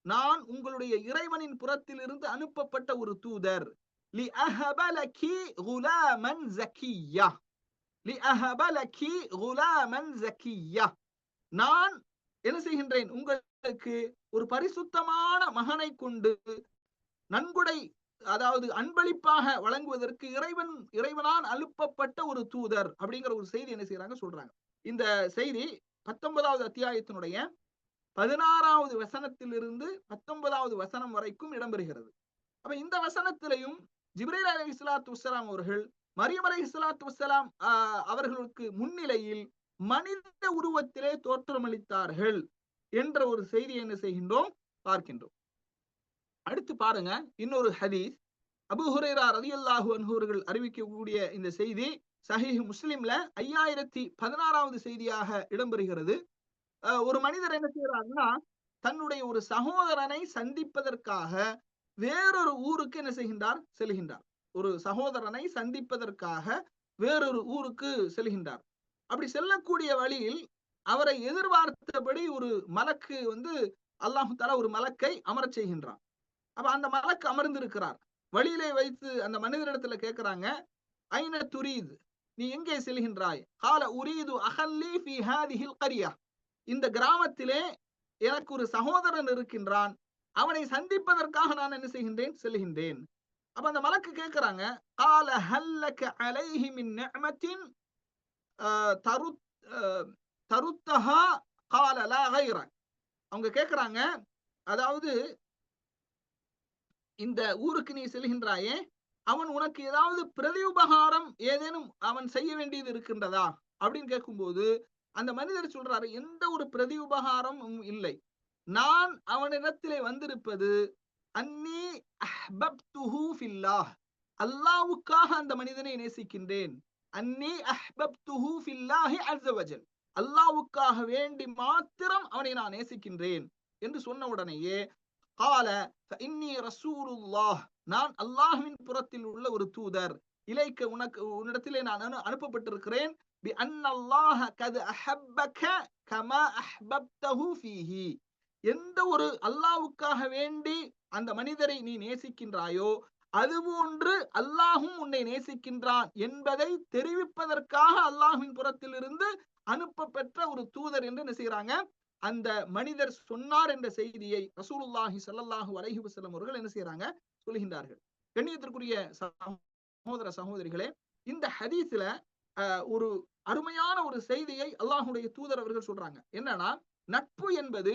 நான் உங்களுடைய இறைவனின் புறத்தில் இருந்து அனுப்பப்பட்ட ஒரு தூதர். லி அஹபலகி குலாமன் ஜக்கிய்யா, லி அஹபலகி குலாமன் ஜக்கிய்யா, நான் என்ன செய்கின்றேன், உங்களுக்கு ஒரு பரிசுத்தமான மகனை கொண்டு நன்கொடை, அதாவது அன்பளிப்பாக வழங்குவதற்கு இறைவனால் அனுப்பப்பட்ட ஒரு தூதர் அப்படிங்கிற ஒரு செய்தி என்ன செய்யறாங்க, சொல்றாங்க. இந்த செய்தி 19வது அத்தியாயத்தினுடைய 16வது வசனத்திலிருந்து 19வது வசனம் வரைக்கும் இடம்பெறுகிறது. அப்ப இந்த வசனத்திலையும் ஜிப்ரீல் அலைஹிஸ்ஸலாத்து வஸ்ஸலாம் அவர்கள் மரியம் அலைஹிஸ்ஸலாத்து வஸ்ஸலாம் அவர்களுக்கு முன்னிலையில் மனித உருவத்திலே தோற்றமளித்தார்கள் என்ற ஒரு செய்தியை என்ன செய்கின்றோம், பார்க்கின்றோம். அடுத்து பாருங்க, இன்னொரு ஹதீஸ். அபூ ஹுரைரா ரலியல்லாஹு அன்ஹு அவர்கள் அறிவிக்கக்கூடிய இந்த செய்தி சஹீஹ் முஸ்லிம்ல 5016வது செய்தியாக இடம்பெறுகிறது. ஒரு மனிதர் என்ன செய்யறாருன்னா, தன்னுடைய ஒரு சகோதரனை சந்திப்பதற்காக வேறொரு ஊருக்கு என்ன செய்கின்றார், செல்கின்றார். ஒரு சகோதரனை சந்திப்பதற்காக வேறொரு ஊருக்கு செல்கின்றார். அப்படி செல்லக்கூடிய வழியில் அவரை எதிர்பார்த்தபடி ஒரு மலக்கு வந்து, அல்லாஹு தஆலா ஒரு மலக்கை அமரச் செய்கின்றான். அப்ப அந்த மலக்கு அமர்ந்திருக்கிறார். வழியிலே வைத்து அந்த மனிதரிடத்துல கேட்கிறாங்க, ஐன துரீத், நீ எங்கே செல்கின்றாய்? கால உரீது அஹல்லி ஃபீ ஹாதிஹில் கரியா, இந்த கிராமத்திலே எனக்கு ஒரு சகோதரன் இருக்கின்றான், அவனை சந்திப்பதற்காக நான் என்ன செய்கின்றேன், செல்கின்றேன். அப்ப அந்த மலக்கு கேட்கிறாங்க, கால ஹல்லக அலைஹி மின் நிஅமத்தின் தருத்தஹா கால லா கைர. அவங்க கேட்கிறாங்க, அதாவது இந்த ஊருக்கு நீ செல்கின்றாயே, அவன் உனக்கு ஏதாவது பிரதி உபகாரம் ஏதேனும் அவன் செய்ய வேண்டியது இருக்கின்றதா அப்படின்னு கேட்கும்போது அந்த மனிதர் சொல்றாரு, எந்த ஒரு பிரதி உபகாரமும் இல்லை. நான் அவனிடத்திலே வந்திருப்பது அன்னி அஹ்பப்துஹு ஃபில்லாஹ், அல்லாஹ்வுக்காக அந்த மனிதனை நேசிக்கின்றேன். அன்னி அஹ்பப்துஹு ஃபில்லாஹி அஸ்ஸ வஜல், அல்லாஹ்வுக்காக வேண்டி மாத்திரம் அவனை நான் நேசிக்கின்றேன் என்று சொன்ன உடனேயே, கால ஃபஇன்னி ரசூலுல்லாஹ், நான் அல்லாஹ்வின் புறத்தில் உள்ள ஒரு தூதர், இலைக்க உன்னிடத்திலே நான் அனுப்பப்பட்டிருக்கிறேன். பி அன்னல்லாஹ கத் அஹப்பக கமா அஹ்பப்தஹு ஃபீஹி, எந்த ஒரு அல்லாஹ்வுக்காக வேண்டி அந்த மனிதரை நீ நேசிக்கின்றாயோ அதுபோன்று அல்லாஹும் உன்னை நேசிக்கின்றான் என்பதை தெரிவிப்பதற்காக அல்லாஹ்வின் புறத்தில் இருந்து அனுப்ப பெற்ற ஒரு தூதர் என்று என்ன செய்யறாங்க, அந்த மனிதர் சொன்னார் என்ற செய்தியை ரசூலுல்லாஹி ஸல்லல்லாஹு அலைஹி வஸல்லம் அவர்கள் என்ன செய்யறாங்க, சொல்கின்றார்கள். கண்ணியத்திற்குரிய சகோதர சகோதரிகளே, இந்த ஹதீஸ்ல ஒரு அருமையான ஒரு செய்தியை அல்லாஹ்வுடைய தூதர் அவர்கள் சொல்றாங்க. என்னன்னா, நட்பு என்பது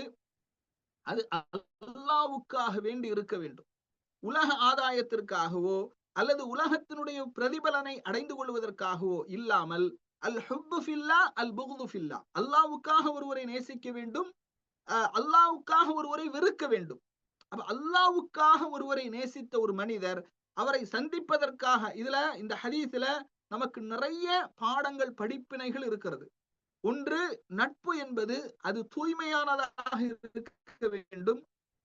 அது அல்லாஹ்வுக்காக வேண்டி இருக்க வேண்டும். உலக ஆதாயத்திற்காகவோ அல்லது உலகத்தினுடைய பிரதிபலனை அடைந்து கொள்வதற்காகவோ இல்லாமல், அல் ஹுப்பு ஃபில்லா அல் புக்து ஃபில்லா, அல்லாஹ்வுக்காக ஒருவரை நேசிக்க வேண்டும், அல்லாஹ்வுக்காக ஒருவரை வெறுக்க வேண்டும். அப்ப அல்லாஹ்வுக்காக ஒருவரை நேசித்த ஒரு மனிதர் அவரை சந்திப்பதற்காக, இதுல இந்த ஹதீஸ்ல நமக்கு நிறைய பாடங்கள் படிப்பினைகள் இருக்கிறது. ஒன்று, நட்பு என்பது அது தூய்மையானதாக இருக்க வேண்டும்,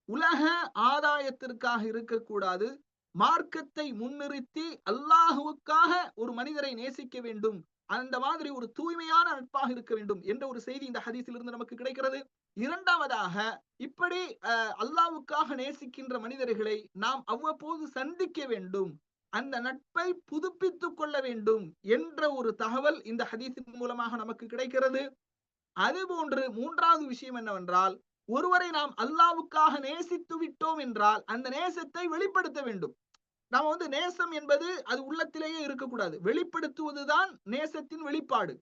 உலக ஆதாயத்திற்காக இருக்கக்கூடாது, மார்க்கத்தை முன்னிறுத்தி அல்லாஹுவுக்காக ஒரு மனிதரை நேசிக்க வேண்டும், அந்த மாதிரி ஒரு தூய்மையான நட்பாக இருக்க வேண்டும் என்ற ஒரு செய்தி இந்த ஹதீஸிலிருந்து நமக்கு கிடைக்கிறது. இரண்டாவதாக, இப்படி அல்லாஹ்வுக்காக நேசிக்கின்ற மனிதர்களை நாம் அவ்வப்போது சந்திக்க வேண்டும், அந்த நட்பை புதுப்பித்துக் கொள்ள வேண்டும் என்ற ஒரு தகவல் இந்த ஹதீஸின் மூலமாக நமக்கு கிடைக்கிறது. அதுபோன்று மூன்றாவது விஷயம் என்னவென்றால், ஒருவரை நாம் அல்லாஹ்வுக்காக நேசித்து விட்டோம் என்றால் அந்த நேசத்தை வெளிப்படுத்த வேண்டும். நாம நேசம் என்பது அது உள்ளத்திலேயே இருக்கக்கூடாது, வெளிப்படுத்துவதுதான் நேசத்தின் வெளிப்பாடு.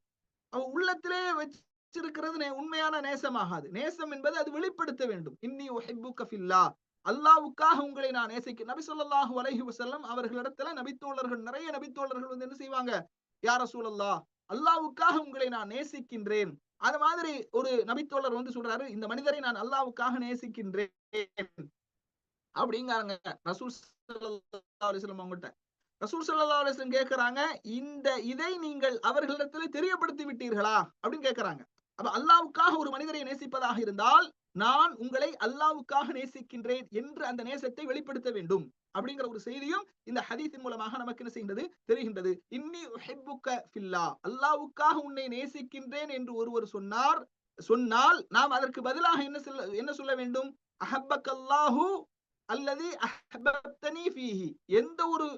அவ உள்ளத்திலேயே வச்சிருக்கிறது உண்மையான நேசமாகாது. நேசம் என்பது அது வெளிப்படுத்த வேண்டும். இன்னி உஹிப்புக ஃபில்லாஹ், அல்லாஹ்வுக்காக உங்களை நான் நேசிக்கிறேன். நபி ஸல்லல்லாஹு அலைஹி வஸல்லம் அவர்களிடத்துல நபித்தோழர்கள் நிறைய நபித்தோழர்கள் என்ன செய்வாங்க, யா ரசூலல்லாஹ், அல்லாஹ்வுக்காக உங்களை நான் நேசிக்கின்றேன். அது மாதிரி ஒரு நபித்தோழர் சொல்றாரு, இந்த மனிதரை நான் அல்லாஹ்வுக்காக நேசிக்கின்றேன் அப்படிங்கிறாங்க ரசூல் ஸல்லல்லாஹு அலைஹி வஸல்லம் அவங்ககிட்ட. ரசூல் ஸல்லல்லாஹு அலைஹி வஸல்லம் கேக்குறாங்க, இதை நீங்கள் அவர்களிடத்தில் தெரியப்படுத்தி விட்டீர்களா அப்படின்னு கேக்குறாங்க. அப்ப அல்லாஹ்வுக்காக ஒரு மனிதரை நேசிப்பதாக இருந்தால், நான் உங்களை அல்லாஹ்வுக்காக நேசிக்கின்றேன் என்று அந்த நேசத்தை வெளிப்படுத்த வேண்டும் அப்படிங்கிற ஒரு செய்தியும் இந்த ஹதீஸின் மூலமாக நமக்கு என்ன செய்கின்றது, தெரிகின்றது. இன்னி உஹிப்புக ஃபில்லாஹ், அல்லாஹ்வுக்காக உன்னை நேசிக்கின்றேன் என்று ஒருவர் சொன்னால் நாம் அதற்கு பதிலாக என்ன சொல்ல வேண்டும், அஹப்பக்கல்லாஹு அல்லது அஹ்பப்தனி ஃபீஹி, எந்த ஒரு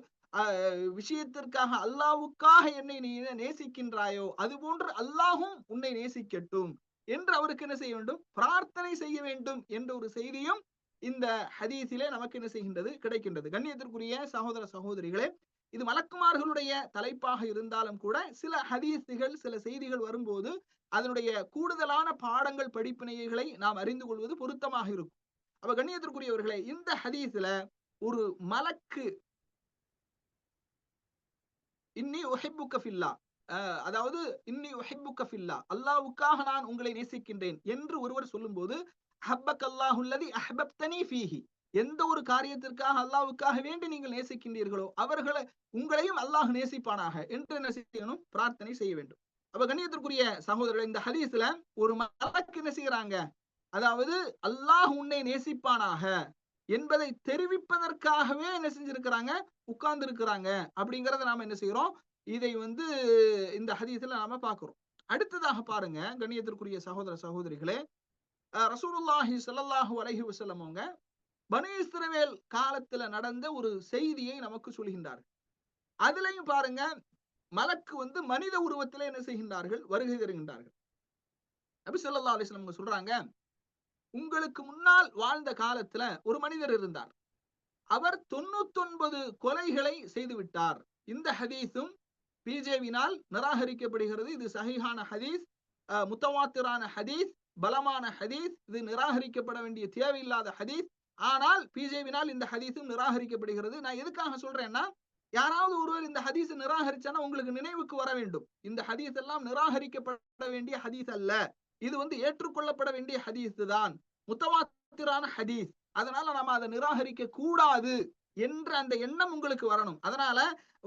விஷயத்திற்காக அல்லாஹ்வுக்காக என்னை நீ நேசிக்கின்றாயோ அதுபோன்று அல்லாஹும் உன்னை நேசிக்கட்டும் என்று அவருக்கு என்ன செய்ய வேண்டும், பிரார்த்தனை செய்ய வேண்டும் என்ற ஒரு செய்தியும் இந்த ஹதீஸிலே நமக்கு என்ன செய்கின்றது, கிடைக்கின்றது. கண்ணியத்திற்குரிய சகோதர சகோதரிகளே, இது மலக்குமார்களுடைய தலைப்பாக இருந்தாலும் கூட சில ஹதீஸுகள் சில செய்திகள் வரும்போது அதனுடைய கூடுதலான பாடங்கள் படிப்பினைகளை நாம் அறிந்து கொள்வது பொருத்தமாக இருக்கும். அப்ப கண்ணியத்திற்குரியவர்களே, இந்த ஹதீஸ்ல ஒரு மலக்கு இன்னி உஹிப்புக ஃபில்லாஹ், அதாவது இன்னி உஹிப்புக ஃபில்லாஹ், அல்லாஹ்வுக்காக நான் உங்களை நேசிக்கின்றேன் என்று ஒருவர் சொல்லும்போது, அஹப்பக்கல்லாஹு அல்லதி அஹ்பப்தனி ஃபீஹி, எந்த ஒரு காரியத்திற்காக அல்லாஹ்வுக்காக வேண்டி நீங்கள் நேசிக்கின்றீர்களோ உங்களையும் அல்லாஹ் நேசிப்பானாக என்று என்ன செய்யணும், பிரார்த்தனை செய்ய வேண்டும். அப்ப கண்ணியத்திற்குரிய சகோதரர்கள், இந்த ஹதீஸ்ல ஒரு மலக்கு என்ன செய்யறாங்க, அதாவது அல்லாஹ் உன்னை நேசிப்பானாக என்பதை தெரிவிப்பதற்காகவே என்ன செஞ்சிருக்கிறாங்க, உட்கார்ந்து இருக்கிறாங்க அப்படிங்கறத நாம என்ன செய்யறோம், இதை இந்த ஹதீஸ்ல நாம பார்க்கிறோம். அடுத்ததாக பாருங்க கண்ணியத்திற்குரிய சகோதர சகோதரிகளே, ரசூலுல்லாஹி ஸல்லல்லாஹு அலைஹி வஸல்லம் அவங்க பனி இஸ்ரவேல் காலத்துல நடந்த ஒரு செய்தியை நமக்கு சொல்கின்றார்கள். அதுலயும் பாருங்க, மலக்கு மனித உருவத்திலே என்ன செய்கின்றார்கள், வருகை தருகின்றார்கள். நபி ஸல்லல்லாஹு அலைஹி வஸல்லம் சொல்றாங்க, உங்களுக்கு முன்னால் வாழ்ந்த காலத்துல ஒரு மனிதர் இருந்தார், அவர் 99 கொலைகளை செய்து விட்டார். இந்த ஹதீஸும் பிஜேவினால் நிராகரிக்கப்படுகிறது. இது சஹீஹான ஹதீஸ், முத்தவாத்திரான ஹதீஸ், பலமான ஹதீஸ். இது நிராகரிக்கப்பட வேண்டிய தேவையில்லாத ஹதீஸ். ஆனால் பிஜேவினால் இந்த ஹதீஸும் நிராகரிக்கப்படுகிறது. நான் எதுக்காக சொல்றேன்னா, யாராவது ஒருவர் இந்த ஹதீஸை நிராகரிச்சானா உங்களுக்கு நினைவுக்கு வர வேண்டும், இந்த ஹதீஸ் எல்லாம் நிராகரிக்கப்பட வேண்டிய ஹதீஸ் அல்ல, இது ஏற்றுக்கொள்ளப்பட வேண்டிய ஹதீஸ் தான், முத்தவாத்திரான ஹதீஸ். அதனால நாம அதை நிராகரிக்க கூடாது என்ற அந்த எண்ணம் உங்களுக்கு வரணும். அதனால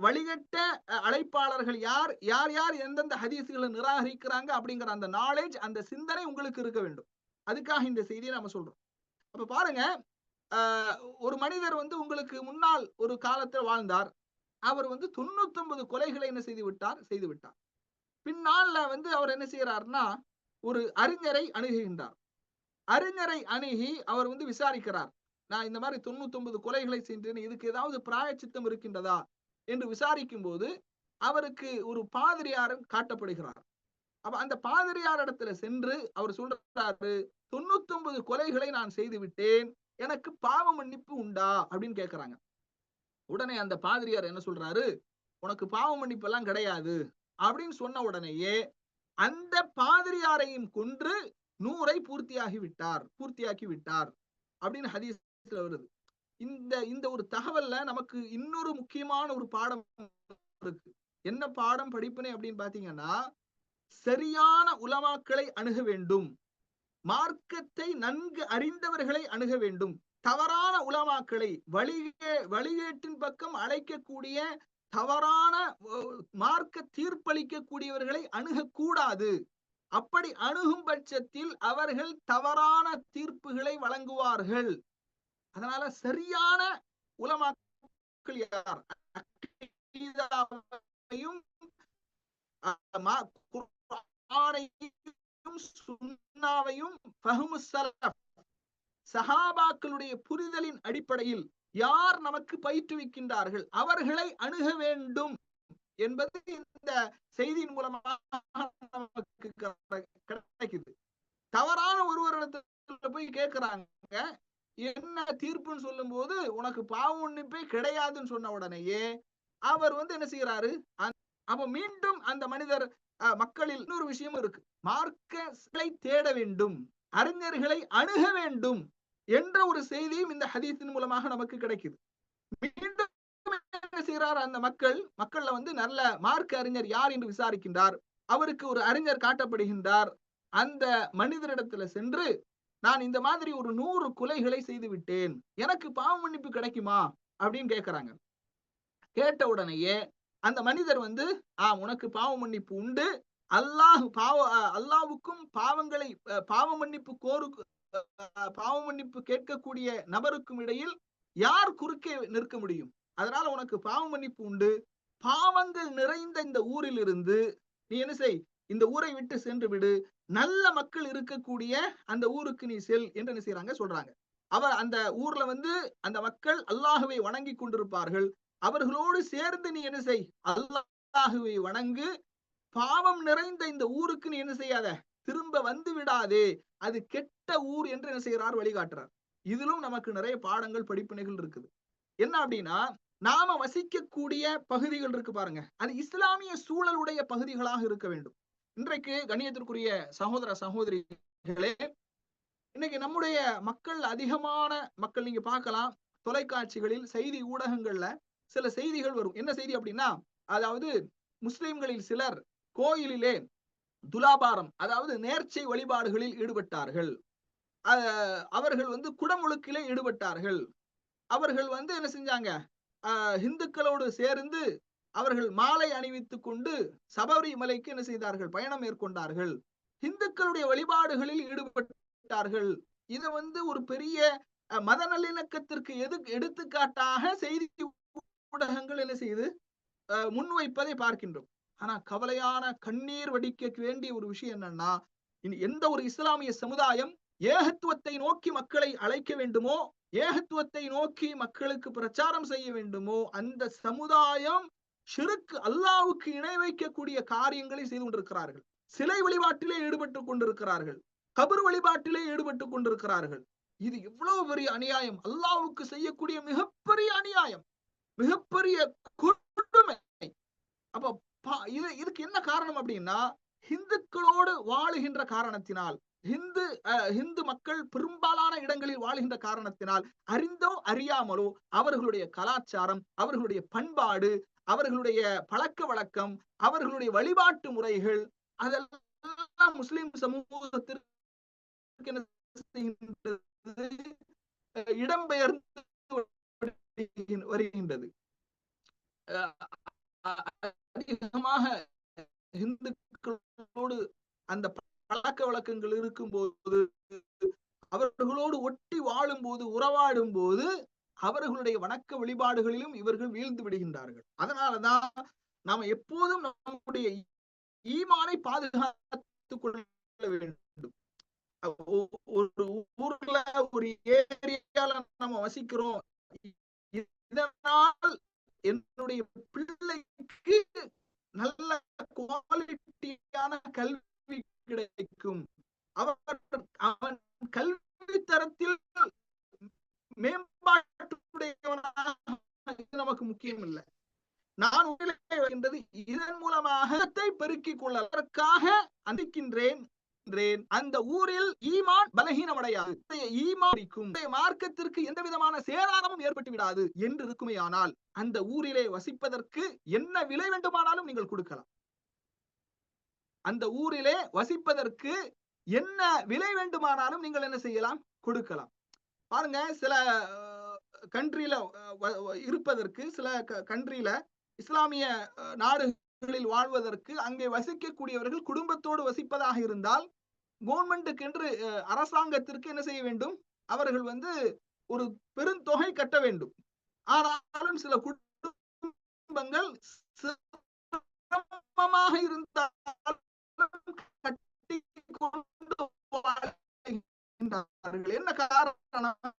வழிகட்ட அழைப்பாளர்கள் யார் யார் யார் எந்தெந்த ஹதீஸ்களை நிராகரிக்கிறாங்க அப்படிங்கிற அந்த நாலேஜ், அந்த சிந்தனை உங்களுக்கு இருக்க வேண்டும். அதுக்காக இந்த செய்தியை நாம சொல்றோம். அப்ப பாருங்க, ஒரு மனிதர் உங்களுக்கு முன்னால் ஒரு காலத்தில் வாழ்ந்தார். அவர் 99 கொலைகளை என்ன செய்து விட்டார். பின்னால அவர் என்ன செய்யறாருன்னா, ஒரு அறிஞரை அணுகுகின்றார். அறிஞரை அணுகி அவர் விசாரிக்கிறார், நான் இந்த மாதிரி 99 கொலைகளை சென்றேன், இதுக்கு ஏதாவது பிராயச்சித்தம் இருக்கின்றதா என்று விசாரிக்கும் போது அவருக்கு ஒரு பாதிரியார் காட்டப்படுகிறார். அப்ப அந்த பாதிரியார் இடத்துல சென்று அவர் சொல்றாரு, 99 கொலைகளை நான் செய்து விட்டேன், எனக்கு பாவ மன்னிப்பு உண்டா அப்படின்னு கேட்கிறாங்க. உடனே அந்த பாதிரியார் என்ன சொல்றாரு, உனக்கு பாவ மன்னிப்பு எல்லாம் கிடையாது அப்படின்னு சொன்ன உடனேயே அந்த பாதிரியாரையும் கொன்று 100 பூர்த்தியாக்கி விட்டார் அப்படின்னு ஹதீஸ்ல வருது. இந்த ஒரு தகவல்ல நமக்கு இன்னொரு முக்கியமான ஒரு பாடம் இருக்கு. என்ன பாடம் படிப்பினை அப்படின்னு பாத்தீங்கன்னா, சரியான உலமாக்களை அணுக வேண்டும், மார்க்கத்தை நன்கு அறிந்தவர்களை அணுக வேண்டும். தவறான உலமாக்களை, வழிகேட்டின் பக்கம் அழைக்கக்கூடிய, தவறான மார்க்க தீர்ப்பளிக்கக்கூடியவர்களை அணுகக்கூடாது. அப்படி அணுகும் பட்சத்தில் அவர்கள் தவறான தீர்ப்புகளை வழங்குவார்கள். அதனால சரியான உலமாக்கள் யார், சுன்னாவையும் சஹாபாக்களுடைய புரிதலின் அடிப்படையில் யார் நமக்கு பயிற்றுவிக்கின்றார்கள் அவர்களை அணுக வேண்டும் என்பது இந்த செய்தியின் மூலமாக நமக்கு கிடைக்குது. தவறான ஒருவரிடத்துல போய் கேட்கிறாங்க, என்ன தீர்ப்புன்னு சொல்லும் போது உனக்கு பாவ மன்னிப்பே கிடையாதுன்னு சொன்ன உடனேயே அவர் என்ன செய்யறாரு, அப்ப மீண்டும் அந்த மனிதர் மக்களில் இன்னொரு விஷயம் இருக்கு, மார்க்கங்களை தேட வேண்டும், அறிஞர்களை அணுக வேண்டும் என்ற ஒரு செய்தியும் இந்த ஹதீஸின் மூலமாக நமக்கு கிடைக்குது. மீண்டும் என்ன செய்யறார், அந்த மக்கள்ல நல்ல மார்க்க அறிஞர் யார் என்று விசாரிக்கின்றார். அவருக்கு ஒரு அறிஞர் காட்டப்படுகின்றார். அந்த மனிதரிடத்துல சென்று, நான் இந்த மாதிரி ஒரு 100 கொலைகளை செய்து விட்டேன், எனக்கு பாவ மன்னிப்பு கிடைக்குமா அப்படின்னு கேட்கிறாங்க. கேட்ட உடனேயே அந்த மனிதர் உனக்கு பாவ மன்னிப்பு உண்டு, அல்லாஹ்வுக்கும் பாவ மன்னிப்பு கேட்கக்கூடிய நபருக்கும் இடையில் யார் குறுக்கே நிற்க முடியும், அதனால உனக்கு பாவ மன்னிப்பு உண்டு, பாவங்கள் நிறைந்த இந்த ஊரில் இருந்து நீ என்ன செய், இந்த ஊரை விட்டு சென்று விடு, நல்ல மக்கள் இருக்கக்கூடிய அந்த ஊருக்கு நீ செல் என்று என்ன செய்யறாங்க சொல்றாங்க. அந்த ஊர்ல அந்த மக்கள் அல்லாஹுவை வணங்கி கொண்டிருப்பார்கள், அவர்களோடு சேர்ந்து நீ என்ன செய், அல்லாஹுவை வணங்கு, பாவம் நிறைந்த இந்த ஊருக்கு நீ என்ன செய்யாத, திரும்ப வந்து விடாதே, அது கெட்ட ஊர் என்று என்ன செய்யறார், வழிகாட்டுறார். இதிலும் நமக்கு நிறைய பாடங்கள் படிப்பினைகள் இருக்குது. என்ன அப்படின்னா, நாம வசிக்கக்கூடிய பகுதிகள் இருக்கு பாருங்க, அது இஸ்லாமிய சூழலுடைய பகுதிகளாக இருக்க வேண்டும். இன்றைக்கு கண்ணியத்திற்குரிய சகோதர சகோதரிகளே, இன்னைக்கு நம்முடைய அதிகமான மக்கள் நீங்க பார்க்கலாம், தொலைக்காட்சிகளில் செய்தி ஊடகங்கள்ல சில செய்திகள் வரும். என்ன செய்தி அப்படின்னா, அதாவது முஸ்லிம்களில் சிலர் கோயிலிலே துலாபாரம், அதாவது நேர்ச்சை வழிபாடுகளில் ஈடுபட்டார்கள், அவர்கள் குடமுழுக்கிலே ஈடுபட்டார்கள், அவர்கள் என்ன செஞ்சாங்க, இந்துக்களோடு சேர்ந்து அவர்கள் மாலை அணிவித்துக் கொண்டு சபரிமலைக்கு என்ன செய்தார்கள், பயணம் மேற்கொண்டார்கள், இந்துக்களுடைய வழிபாடுகளில் ஈடுபட்டார்கள். இத ஒரு பெரிய மத நல்லிணக்கத்திற்கு எடுத்துக்காட்டாக செய்தி ஊடகங்கள் என்ன செய்து முன்வைப்பதை பார்க்கின்றோம். ஆனா கவலையான கண்ணீர் வடிக்க வேண்டிய ஒரு விஷயம் என்னன்னா, எந்த ஒரு இஸ்லாமிய சமுதாயம் ஏகத்துவத்தை நோக்கி மக்களை அழைக்க வேண்டுமோ, ஏகத்துவத்தை நோக்கி மக்களுக்கு பிரச்சாரம் செய்ய வேண்டுமோ, அந்த சமுதாயம் ஷிர்க், அல்லாஹ்வுக்கு இணை வைக்கக்கூடிய காரியங்களை செய்து கொண்டிருக்கிறார்கள். சிலை வழிபாட்டிலே ஈடுபட்டுக் கொண்டிருக்கிறார்கள், கபர் வழிபாட்டிலே ஈடுபட்டுக் கொண்டிருக்கிறார்கள். இது எவ்வளவு பெரிய அநியாயம், அல்லாஹ்வுக்கு செய்யக்கூடிய மிகப்பெரிய அநியாயம், மிகப்பெரிய கொடுமை. அப்ப இதுக்கு என்ன காரணம் அப்படின்னா, இந்துக்களோடு வாழுகின்ற காரணத்தினால், இந்து மக்கள் பெரும்பாலான இடங்களில் வாழ்கின்ற காரணத்தினால், அறிந்தோ அறியாமலோ அவர்களுடைய கலாச்சாரம், அவர்களுடைய பண்பாடு, அவர்களுடைய பழக்க வழக்கம், அவர்களுடைய வழிபாட்டு முறைகள், அதெல்லாம் முஸ்லிம் சமூகத்திற்கு இடம்பெயர்ந்து வருகின்றது. அதிகமாக இந்துக்களோடு அந்த பழக்க வழக்கங்கள் இருக்கும் போது, அவர்களோடு ஒட்டி வாழும் போது, உறவாடும் போது, அவர்களுடைய வணக்க வழிபாடுகளிலும் இவர்கள் வீழ்ந்து விடுகின்றார்கள். அதனாலதான் நாம எப்போதும் நம்முடைய ஈமானை பாதுகாத்துக் கொள்ள வேண்டும். ஒரு ஊர்ல ஒரு ஏரியால நம்ம வசிக்கிறோம், இதனால் என்னுடைய பிள்ளைக்கு நல்ல குவாலிட்டியான கல்வி கிடைக்கும், அவன் கல்வி தரத்தில் மேம்பாட்டுடையவனாக நமக்கு முக்கியம் இல்லை. நான் வருகின்றது இதன் மூலமாக பெருக்கிக் கொள்ளற்காக அந்திக்கின்றேன். அந்த ஊரில் ஈமான் பலகீனமடையாது, மார்க்கத்திற்கு எந்த விதமான சேதாரமும் ஏற்பட்டு விடாது என்று இருக்குமேயானால், அந்த ஊரிலே வசிப்பதற்கு என்ன விலை வேண்டுமானாலும் நீங்கள் கொடுக்கலாம். அந்த ஊரிலே வசிப்பதற்கு என்ன விலை வேண்டுமானாலும் நீங்கள் என்ன செய்யலாம், கொடுக்கலாம். பாருங்க, சில கண்ட்ரியில இருப்பதற்கு, சில கண்ட்ரியில இஸ்லாமிய நாடுகளில் வாழ்வதற்கு அங்கே வசிக்கக்கூடியவர்கள் குடும்பத்தோடு வசிப்பதாக இருந்தால், கவர்மெண்ட்டுக்கு என்று அரசாங்கத்திற்கு என்ன செய்ய வேண்டும், அவர்கள் ஒரு பெருந்தொகை கட்ட வேண்டும். ஆனாலும் சில குடும்பங்கள் சிரமமாக இருந்தால் கட்டி கொண்டு என்ன காரணம்,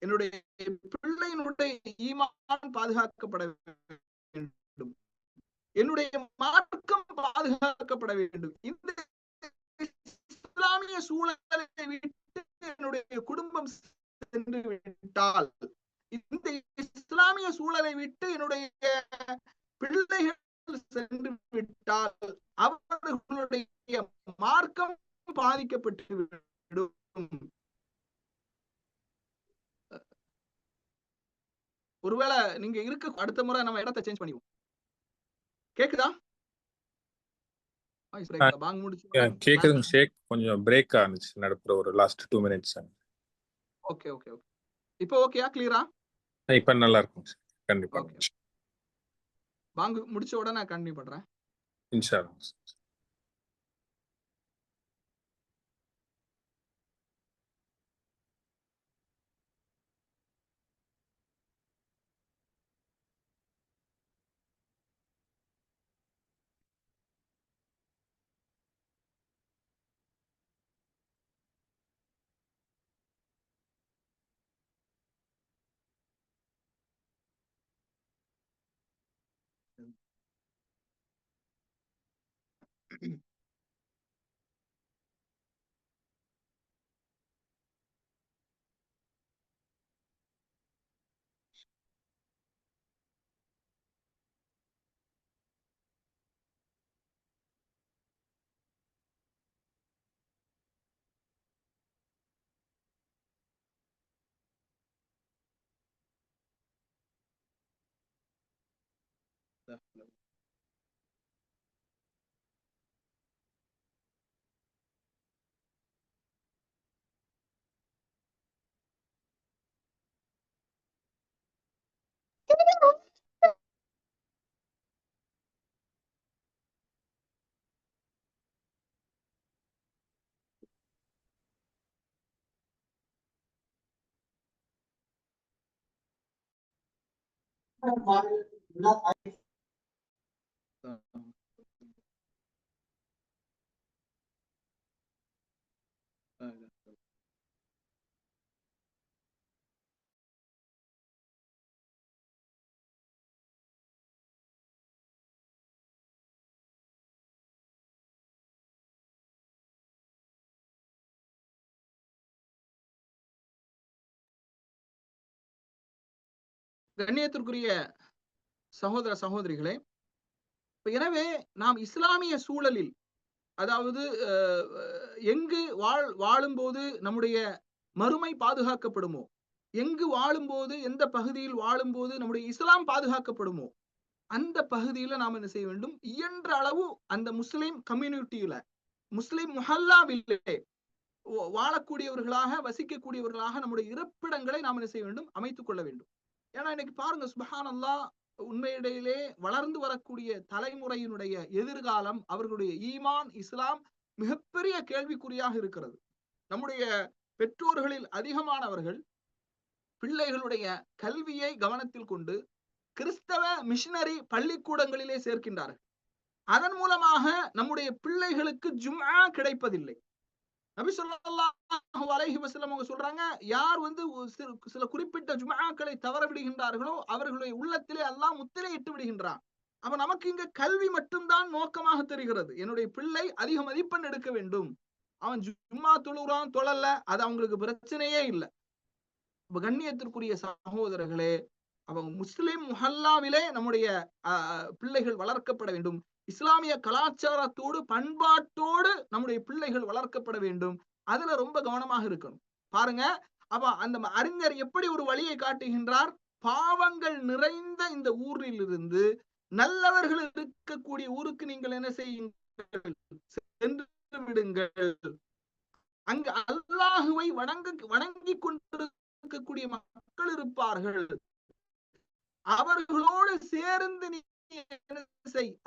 என்னுடைய பிள்ளையினுடைய ஈமான் பாதுகாக்கப்பட வேண்டும், என்னுடைய மார்க்கம் பாதுகாக்கப்பட வேண்டும். இந்த இஸ்லாமிய சூழலை விட்டு என்னுடைய குடும்பம் சென்று விட்டால், இந்த இஸ்லாமிய சூழலை விட்டு என்னுடைய பிள்ளைகள் சென்று விட்டால் அவர்களுடைய மார்க்கம் பாதிக்கப்பட்டு விடும். ஒருவேளை நீங்க இருக்க அடுத்த முறை நம்ம இடத்தை சேஞ்ச் பண்ணிடுவோம். கேக்குதா?
கேக்குதுங்க ஷேக். கொஞ்சம் பிரேக் ஆனிச்சு நடுப்புற ஒரு last 2 minutes.
Okay okay okay. இப்போ ஓகேயா? கிளியரா?
இப்ப நல்லா இருக்கும். கண்டிப்பா.
பாங்கு முடிச்ச உடனே நான் கண்டினியூ பண்றேன்.
இன்ஷா அல்லாஹ்.
கண்ணியத்திற்குரிய சகோதர சகோதரிகளே, எனவே நாம் இஸ்லாமிய சூழலில், அதாவது எங்கு வாழும்போது நம்முடைய மறுமை பாதுகாக்கப்படுமோ, எங்கு வாழும்போது எந்த பகுதியில் வாழும்போது நம்முடைய இஸ்லாம் பாதுகாக்கப்படுமோ அந்த பகுதியில நாம் என்ன செய்ய வேண்டும், இயன்ற அளவு அந்த முஸ்லிம் கம்யூனிட்டியில, முஸ்லிம் முஹல்லாவிலே வாழக்கூடியவர்களாக வசிக்கக்கூடியவர்களாக நம்முடைய இருப்பிடங்களை நாம் என்ன செய்ய வேண்டும், அமைத்துக் கொள்ள வேண்டும். ஏன்னா இன்னைக்கு பாருங்க, சுப்ஹானல்லாஹ், உண்மையிடையிலே வளர்ந்து வரக்கூடிய தலைமுறையினுடைய எதிர்காலம், அவர்களுடைய ஈமான் இஸ்லாம் மிகப்பெரிய கேள்விக்குறியாக இருக்கிறது. நம்முடைய பெற்றோர்களில் அதிகமானவர்கள் பிள்ளைகளுடைய கல்வியை கவனத்தில் கொண்டு கிறிஸ்தவ மிஷினரி பள்ளிக்கூடங்களிலே சேர்க்கின்றார்கள். அதன் மூலமாக நம்முடைய பிள்ளைகளுக்கு ஜும்ஆ கிடைப்பதில்லை. நபி ஸல்லல்லாஹு அலைஹி வஸல்லம் அவங்க சொல்றாங்க, யார் சில குறிப்பிட்ட ஜும்ஆக்களை தவற விடுகின்றார்களோ அவர்களுடைய உள்ளத்திலே அல்லாஹ் முத்திரையிட்டு விடுகின்றான். அப்ப நமக்கு இங்க கல்வி மட்டும்தான் நோக்கமாக தெரிகிறது. என்னுடைய பிள்ளை அதிக மதிப்பெண் எடுக்க வேண்டும், அவன் ஜும்மா தொழுறான் தொழல, அது அவங்களுக்கு பிரச்சனையே இல்லை. கண்ணியத்திற்குரிய சகோதரர்களே, அவங்க முஸ்லிம் முஹல்லாவிலே நம்முடைய பிள்ளைகள் வளர்க்கப்பட வேண்டும். இஸ்லாமிய கலாச்சாரத்தோடு பண்பாட்டோடு நம்முடைய பிள்ளைகள் வளர்க்கப்பட வேண்டும். அதுல ரொம்ப கவனமாக இருக்கணும். பாருங்க, அப்ப அந்த அறிஞர் எப்படி ஒரு வழியை காட்டுகின்றார். பாவங்கள் நிறைந்த இந்த ஊரில் இருந்து நல்லவர்கள் இருக்கக்கூடிய ஊருக்கு நீங்கள் என்ன செய்யுங்கள், சென்று விடுங்கள். அங்கு அல்லாஹுவை வணங்கி கொண்டிருக்கக்கூடிய மக்கள் இருப்பார்கள். அவர்களோடு சேர்ந்து நீ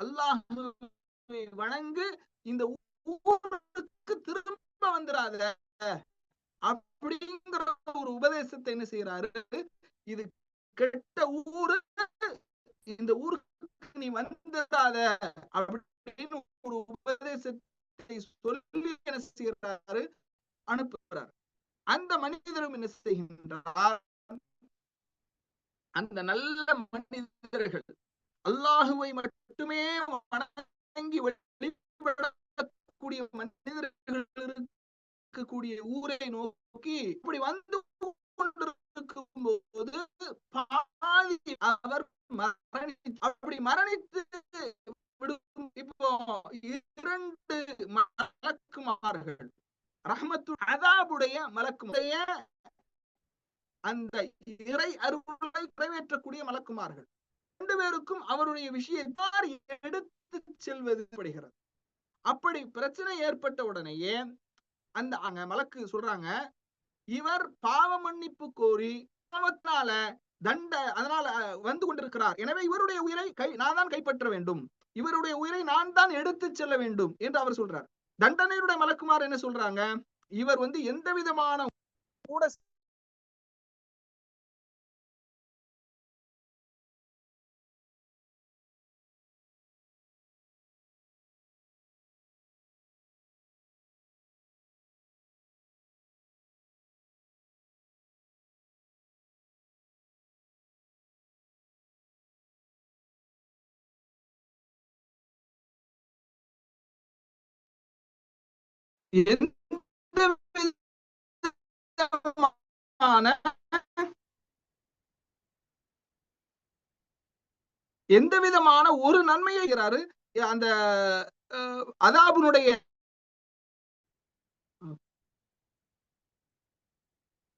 அல்லாஹுவை வணங்கு, இந்த ஊருக்கு திரும்ப வந்துடாத அப்படிங்கிற ஒரு உபதேசத்தை என்ன செய்யறாரு. இது கெட்ட ஊரு, இந்த ஊருக்கு நீ வந்துடாத அப்படின்னு ஒரு உபதேசத்தை சொல்லி என்ன செய்யறாரு, அனுப்புகிறார். அந்த மனிதரும் என்ன செய்கின்றார், அந்த நல்ல மனிதர்கள் அல்லாஹுவை மட்டுமே வணங்கி வழிபடக்கூடிய மனிதர்கள் இருக்கக்கூடிய ஊரை நோக்கி இப்படி வந்து கொண்டிருக்கும் போது பாதி அவர் அப்படி மரணித்து விடும். இப்போ 2 மலக்குமார்கள் ரஹ்மத்து அதாபுடைய மலக்குடைய அந்த இறை அருளை நிறைவேற்றக்கூடிய மலக்குமார்கள் 2 பேருக்கும் அவருடைய விஷயத்தை எடுத்து செல்வது படுகிறது. அப்படி பிரச்சனை ஏற்பட்ட உடனேயே அந்த மலக்கு சொல்றாங்க, இவர் பாவ மன்னிப்பு கோரி பாவத்தினால அதனால வந்து கொண்டிருக்கிறார், எனவே இவருடைய உயிரை நான் தான் கைப்பற்ற வேண்டும், இவருடைய உயிரை நான் தான் எடுத்து செல்ல வேண்டும் என்று அவர் சொல்றார். தண்டனையுடைய மலக்குமார் என்ன சொல்றாங்க, இவர் வந்து எந்த விதமான கூட எந்த விதமான ஒரு நன்மையை அந்த அதாபுனுடைய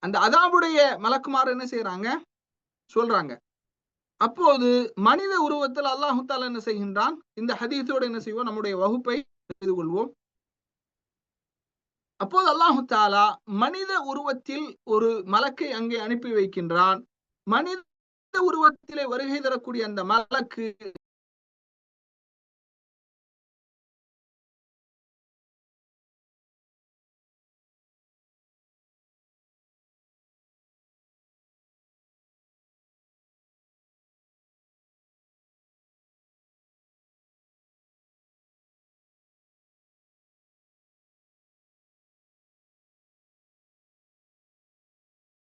அந்த அதாபுடைய மலக்குமார் என்ன செய்யறாங்க சொல்றாங்க. அப்போது மனித உருவத்தில் அல்லாஹு தஆலா என்ன செய்கின்றான், இந்த ஹதீஸோடு என்ன செய்வோம், நம்முடைய வகுப்பை செய்து கொள்வோம். அப்போது அல்லாஹு தஆலா மனித உருவத்தில் ஒரு மலக்கை அங்கே அனுப்பி வைக்கின்றான். மனித உருவத்திலே வருகை தரக்கூடிய அந்த மலக்கு